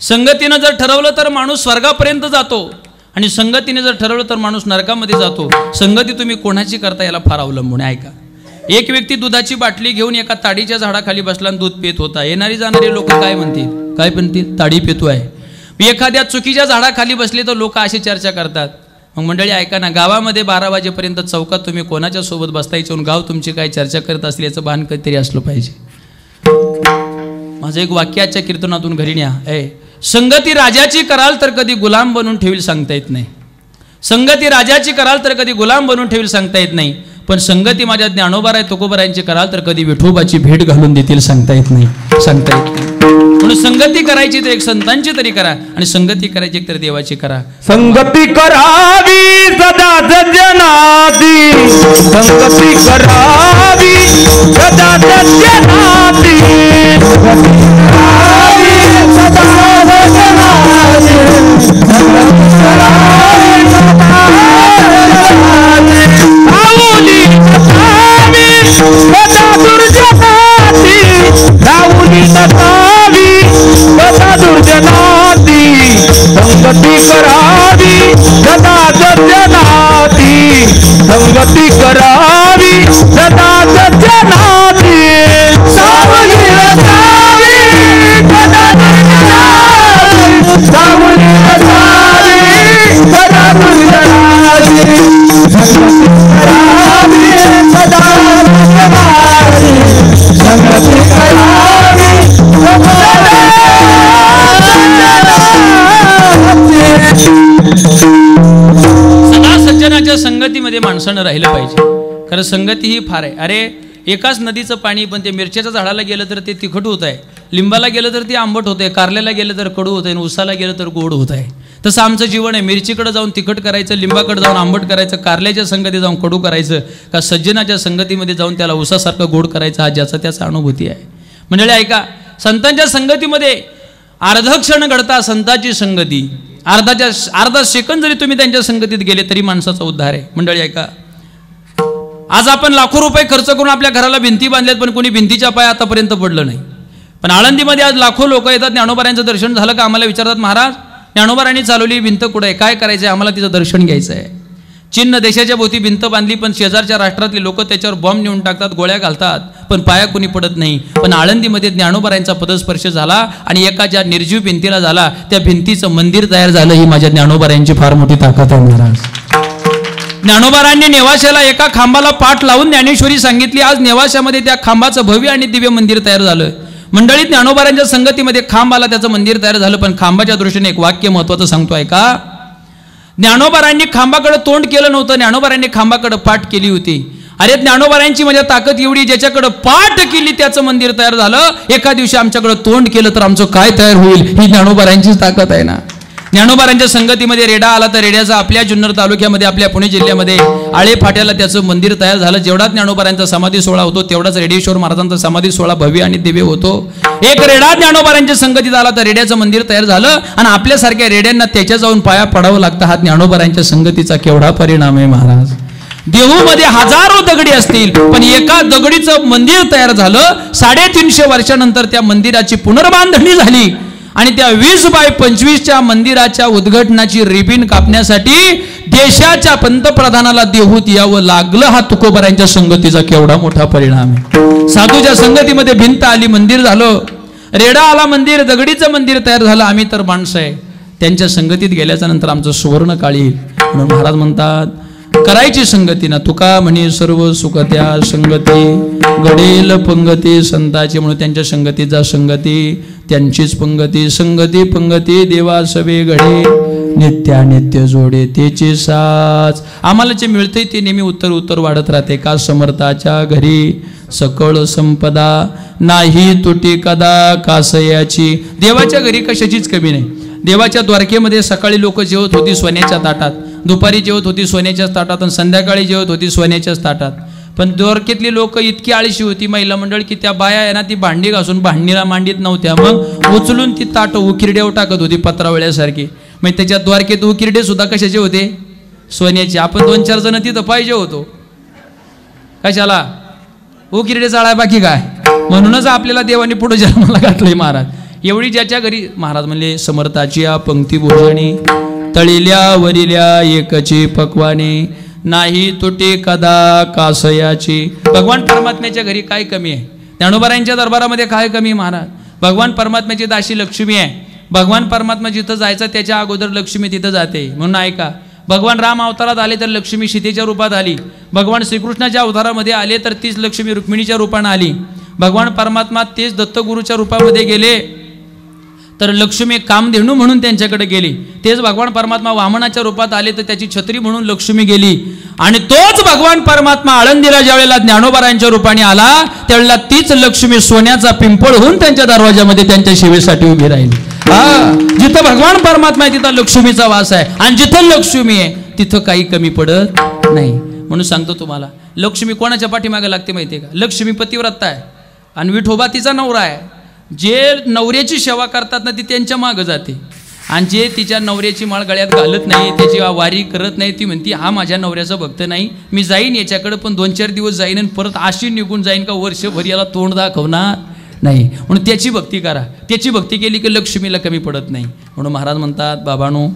[SPEAKER 1] संगतीनं जर ठरवलं तर माणूस स्वर्गापर्यंत जातो आणि संगतीने जर ठरवलं तर माणूस नरकामध्ये जातो. संगती तुम्ही कोणाची करता याला फार अवलंबून आहे. ऐका, एक व्यक्ती दुधाची बाटली घेऊन एका ताडीच्या झाडाखाली बसला आणि दूध पित होता. येणारी जाणारी लोक काय म्हणतील? काय म्हणतील? ताडी पितो आहे. एखाद्या चुकीच्या झाडाखाली बसले तर लोक अशी चर्चा करतात. मग मंडळी ऐका ना, गावामध्ये 12 वाजेपर्यंत चौकात तुम्ही कोणाच्या सोबत बसतायचं, गाव तुमची काय चर्चा करत असली याचं भान कधीतरी असलं पाहिजे. माझं एक वाक्य आजच्या कीर्तनातून घरी न्या. संगती राजाची कराल तर कधी गुलाम बनून ठेवील सांगता येत नाही. संगती राजाची कराल तर कधी गुलाम बनून ठेवील सांगता येत नाही. पण संगती माझ्या ज्ञानोबाराय तुकोबारायांची कराल तर कधी विठोबाची भेट घालून देतील सांगता येत नाही. सांगता येत नाही. म्हणून संगती करायची तर एक संतांची तरी करा आणि संगती करायची तर देवाची करा.
[SPEAKER 2] संगती करावी सदा सज्जनाती, संगती करावी सदा सज्जनाती, सदा सज्जनाती, संगती करावी राहुली नसावी सदा दुर्जनाती, राहुली नसावी सदा दुर्जनाती, संगती करावी सदा सज्जनाती, संगती करावी सदा सज्जनाती, सावली नसावी सदा दुर्जनाती, सावली नसावी सदा दुर्जनाती, संगती करावी सदा सज्जनाती, संगती करावी
[SPEAKER 1] सदा सज्जनाच्या संगतीमध्ये माणसानं राहिलं पाहिजे. खरं संगती ही फार आहे. अरे एकाच नदीचं पाणी पण ते मिरच्याच्या झाडाला गेलं तर ते तिखट होत आहे, लिंबाला गेलं तर ते आंबट होत आहे, कारल्याला गेलं तर कडू होत आहे, उसाला गेलं तर गोड होत आहे. तसं आमचं जीवन आहे. मिरचीकडे जाऊन तिखट करायचं, लिंबाकडे जाऊन आंबट करायचं, कारल्याच्या संगतीत जाऊन कडू करायचं, का सज्जनाच्या संगतीमध्ये जाऊन त्याला उसासारखं गोड करायचं, हा ज्याचा त्याचा अनुभूती आहे. मंडळी ऐका, संतांच्या संगतीमध्ये अर्ध क्षण घडता संतांची संगती. अर्धा सेकंद जरी तुम्ही त्यांच्या संगतीत गेले तरी माणसाचा उद्धार आहे. मंडळी ऐका, आज आपण लाखो रुपये खर्च करून आपल्या घराला भिंती बांधल्यात पण कोणी भिंतीच्या पाय आतापर्यंत पडलं नाही. पण आळंदीमध्ये आज लाखो लोक येतात, ज्ञानोबारायांचं दर्शन झालं का आम्हाला विचारतात, महाराज ज्ञानोबारायांनी चालवली भिंत कुठे आहे, काय करायचं आहे, आम्हाला तिचं दर्शन घ्यायचं आहे. चीन देशाच्या भोवती भिंत बांधली पण शेजारच्या राष्ट्रातले लोक त्याच्यावर बॉम्ब नेऊन टाकतात, गोळ्या घालतात, पण पाया कोणी पडत नाही. पण आळंदीमध्ये ज्ञानोबारायांचा पदस्पर्श झाला आणि एका ज्या निर्जीव भिंतीला झाला त्या भिंतीचं मंदिर तयार झालं. ही माझ्या ज्ञानोबारायांची फार मोठी ताकद आहे महाराज. ज्ञानोबारायांनी नेवाशाला एका खांबाला पाठ लावून ज्ञानेश्वरी सांगितली. आज नेवाशामध्ये त्या खांबाचं भव्य आणि दिव्य मंदिर तयार झालं. मंडळीत ज्ञानोबारायांच्या संगतीमध्ये खांब आला, त्याचं मंदिर तयार झालं. पण खांबाच्या दृष्टीने एक वाक्य महत्वाचं सांगतोय का, ज्ञानोबारायांनी खांबाकडे तोंड केलं नव्हतं, ज्ञानोबारायांनी खांबाकडे पाठ केली होती. अरे ज्ञानोबारायांची म्हणजे ताकद एवढी, ज्याच्याकडे पाठ केली त्याचं मंदिर तयार झालं. एका दिवशी आमच्याकडे तोंड केलं तर आमचं काय तयार होईल, ही ज्ञानोबारायांचीच ताकद आहे ना. ज्ञानोबारायांच्या संगतीमध्ये रेडा आला तर रेड्याचा आपल्या जुन्नर तालुक्यामध्ये आपल्या पुणे जिल्ह्यामध्ये आळे फाट्याला त्याचं मंदिर तयार झालं. जेवढा ज्ञानोबारायांचा समाधी सोहळा होतो तेवढाच रेडेश्वर महाराजांचा समाधी सोहळा भव्य आणि दिव्य होतो. एक रेडा ज्ञानोबारायांच्या संगतीत आला तर रेड्याचं मंदिर तयार झालं आणि आपल्यासारख्या रेड्यांना त्याच्या जाऊन पाया पडावं लागतं. हा ज्ञानोबारायांच्या संगतीचा केवढा परिणाम आहे महाराज. देहूमध्ये हजारो दगडी असतील पण एका दगडीचं मंदिर तयार झालं. 350 वर्षानंतर त्या मंदिराची पुनर्बांधणी झाली आणि त्या 20x25च्या मंदिराच्या उद्घाटनाची रिबीन कापण्यासाठी देशाच्या पंतप्रधानाला देहूत यावं लागलं. हा तुकोबारायांच्या संगतीचा केवढा मोठा परिणाम आहे. साधूच्या संगतीमध्ये भिंत आली, मंदिर झालं. रेडा आला, मंदिर, दगडीचं मंदिर तयार झालं. आम्ही तर माणसं आहे, त्यांच्या संगतीत गेल्याच्या नंतर आमचं सुवर्ण काळी. म्हणून महाराज म्हणतात करायची संगती ना, तुका म्हणे सर्व सुख त्या संगती, घडेल पंगती संताची. म्हणून त्यांच्या संगतीत जा, संगती त्यांचीच पंगती, संगती पंगती देवा सवे घडे, नित्यानित्य जोडे तेची साच. आम्हाला जे मिळते ते नेहमी उत्तर वाढत राहते. का समर्थाच्या घरी सकळ संपदा, नाही तुटी कदा कासयाची. देवाच्या घरी कशाचीच कमी नाही. देवाच्या द्वारकेमध्ये सकाळी लोक जेवत होती सोन्याच्या ताटात, दुपारी जेवत होती सोन्याच्याच ताटात आणि संध्याकाळी जेवत होती सोन्याच्याच ताटात. पण द्वारकेतली लोक इतकी आळशी होती महिला मंडळ की त्या बाया आहे ना ती भांडी घासून भांडणीला मांडीत नव्हत्या, मग उचलून ती ताटं उकिरड्यावर टाकत होती पत्रावळ्यासारखी. मग त्याच्यात द्वारकेत उकिरडे सुद्धा कशाचे होते? सोन्याचे. आपण 2-4 जण तिथं पाहिजे होतो. कशाला? उकिरडे चाळाय बाकी काय. म्हणूनच आपल्याला देवाने पुढे जन्माला घातलंय महाराज. एवढी ज्याच्या घरी महाराज म्हणले समर्थाची पंक्ती भोजनी तळिल्या वरिल्या एकची पक्वाने नाही तुटे कदा कासयाची. भगवान परमात्म्याच्या घरी काय कमी आहे? ज्ञानोबारायांच्या दरबारामध्ये काय कमी महाराज? भगवान परमात्म्याची दासी लक्ष्मी आहे. भगवान परमात्मा जिथं जायचं त्याच्या अगोदर लक्ष्मी तिथं जाते. म्हणून ऐका, भगवान राम अवतारात आले तर लक्ष्मी सीतेच्या रूपात आली. भगवान श्रीकृष्णाच्या अवतारामध्ये आले तर तीच लक्ष्मी रुक्मिणीच्या रूपाने आली. भगवान परमात्मा तेच दत्तगुरूच्या रूपामध्ये गेले तर लक्ष्मी कामधेनू म्हणून त्यांच्याकडे गेली. तेच भगवान परमात्मा वामनाच्या रूपात आले तर त्याची छत्री म्हणून लक्ष्मी गेली. आणि तोच भगवान परमात्मा आळंदीला ज्यावेळेला ज्ञानोबारायांच्या रूपाने आला त्यावेळेला तीच लक्ष्मी सोन्याचा पिंपळ होऊन त्यांच्या दरवाजामध्ये त्यांच्या सेवेसाठी उभी राहिली. जिथं भगवान परमात्मा आहे तिथं लक्ष्मीचा वास आहे, आणि जिथं लक्ष्मी आहे तिथं काही कमी पडत नाही. म्हणून सांगतो तुम्हाला, लक्ष्मी कोणाच्या पाठीमागे लागते माहिती आहे का? लक्ष्मी पतिव्रता आहे आणि विठोबा तिचा नवरा आहे. जे नवऱ्याची सेवा करतात ना ती त्यांच्या मागं जाते, आणि जे तिच्या नवऱ्याची माळ गळ्यात घालत नाही, त्याची वारी करत नाही, ती म्हणती हा माझ्या नवऱ्याचा भक्त नाही, मी जाईन याच्याकडे पण 2-4 दिवस जाईन आणि परत अशी निघून जाईन का वर्षभर याला तोंड दाखवणार नाही. म्हणून त्याची भक्ती करा. त्याची भक्ती केली की लक्ष्मीला कमी पडत नाही. म्हणून महाराज म्हणतात, बाबांनो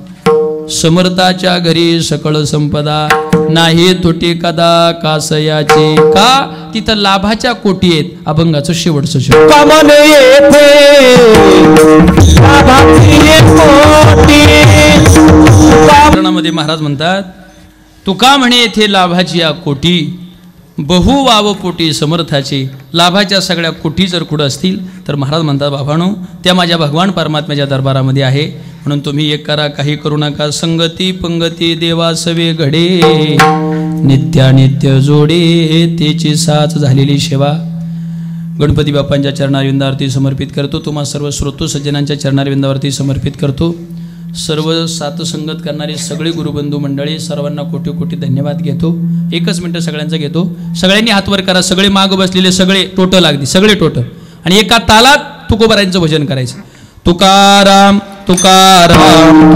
[SPEAKER 1] समर्थाच्या घरी सकळ संपदा नाही तुटे कदा कासयाची. का? तिथं लाभाच्या कोटी आहेत. अभंगाचं शेवटचं शेवट
[SPEAKER 2] कमल
[SPEAKER 1] मध्ये महाराज म्हणतात, तुका म्हणे येथे लाभाची या कोटी बहु वाव पोटी समर्थाचे. लाभाच्या सगळ्या कोटी जर कुठं असतील तर महाराज म्हणतात, बाबांनो त्या माझ्या भगवान परमात्म्याच्या दरबारामध्ये आहे. म्हणून तुम्ही एक करा, काही करू नका. संगती पंगती देवा सवे घडे नित्यानित्य जोडे त्याची साथ झालेली सेवा. गणपती बाप्पांच्या चरणारविंदावरती समर्पित करतो. तुम्हा सर्व श्रोतो सज्जनांच्या चरणारविंदावरती समर्पित करतो. सर्व सातसंगत करणारे सगळे गुरुबंधू मंडळी सर्वांना कोटी कोटी धन्यवाद घेतो. 1 मिनिट सगळ्यांचा घेतो. सगळ्यांनी हातवर करा. सगळे माग बसलेले सगळे टोटल, अगदी सगळे टोटल, आणि एका तालात तुकोबारायांचं भजन करायचं. तुकाराम तुकाराम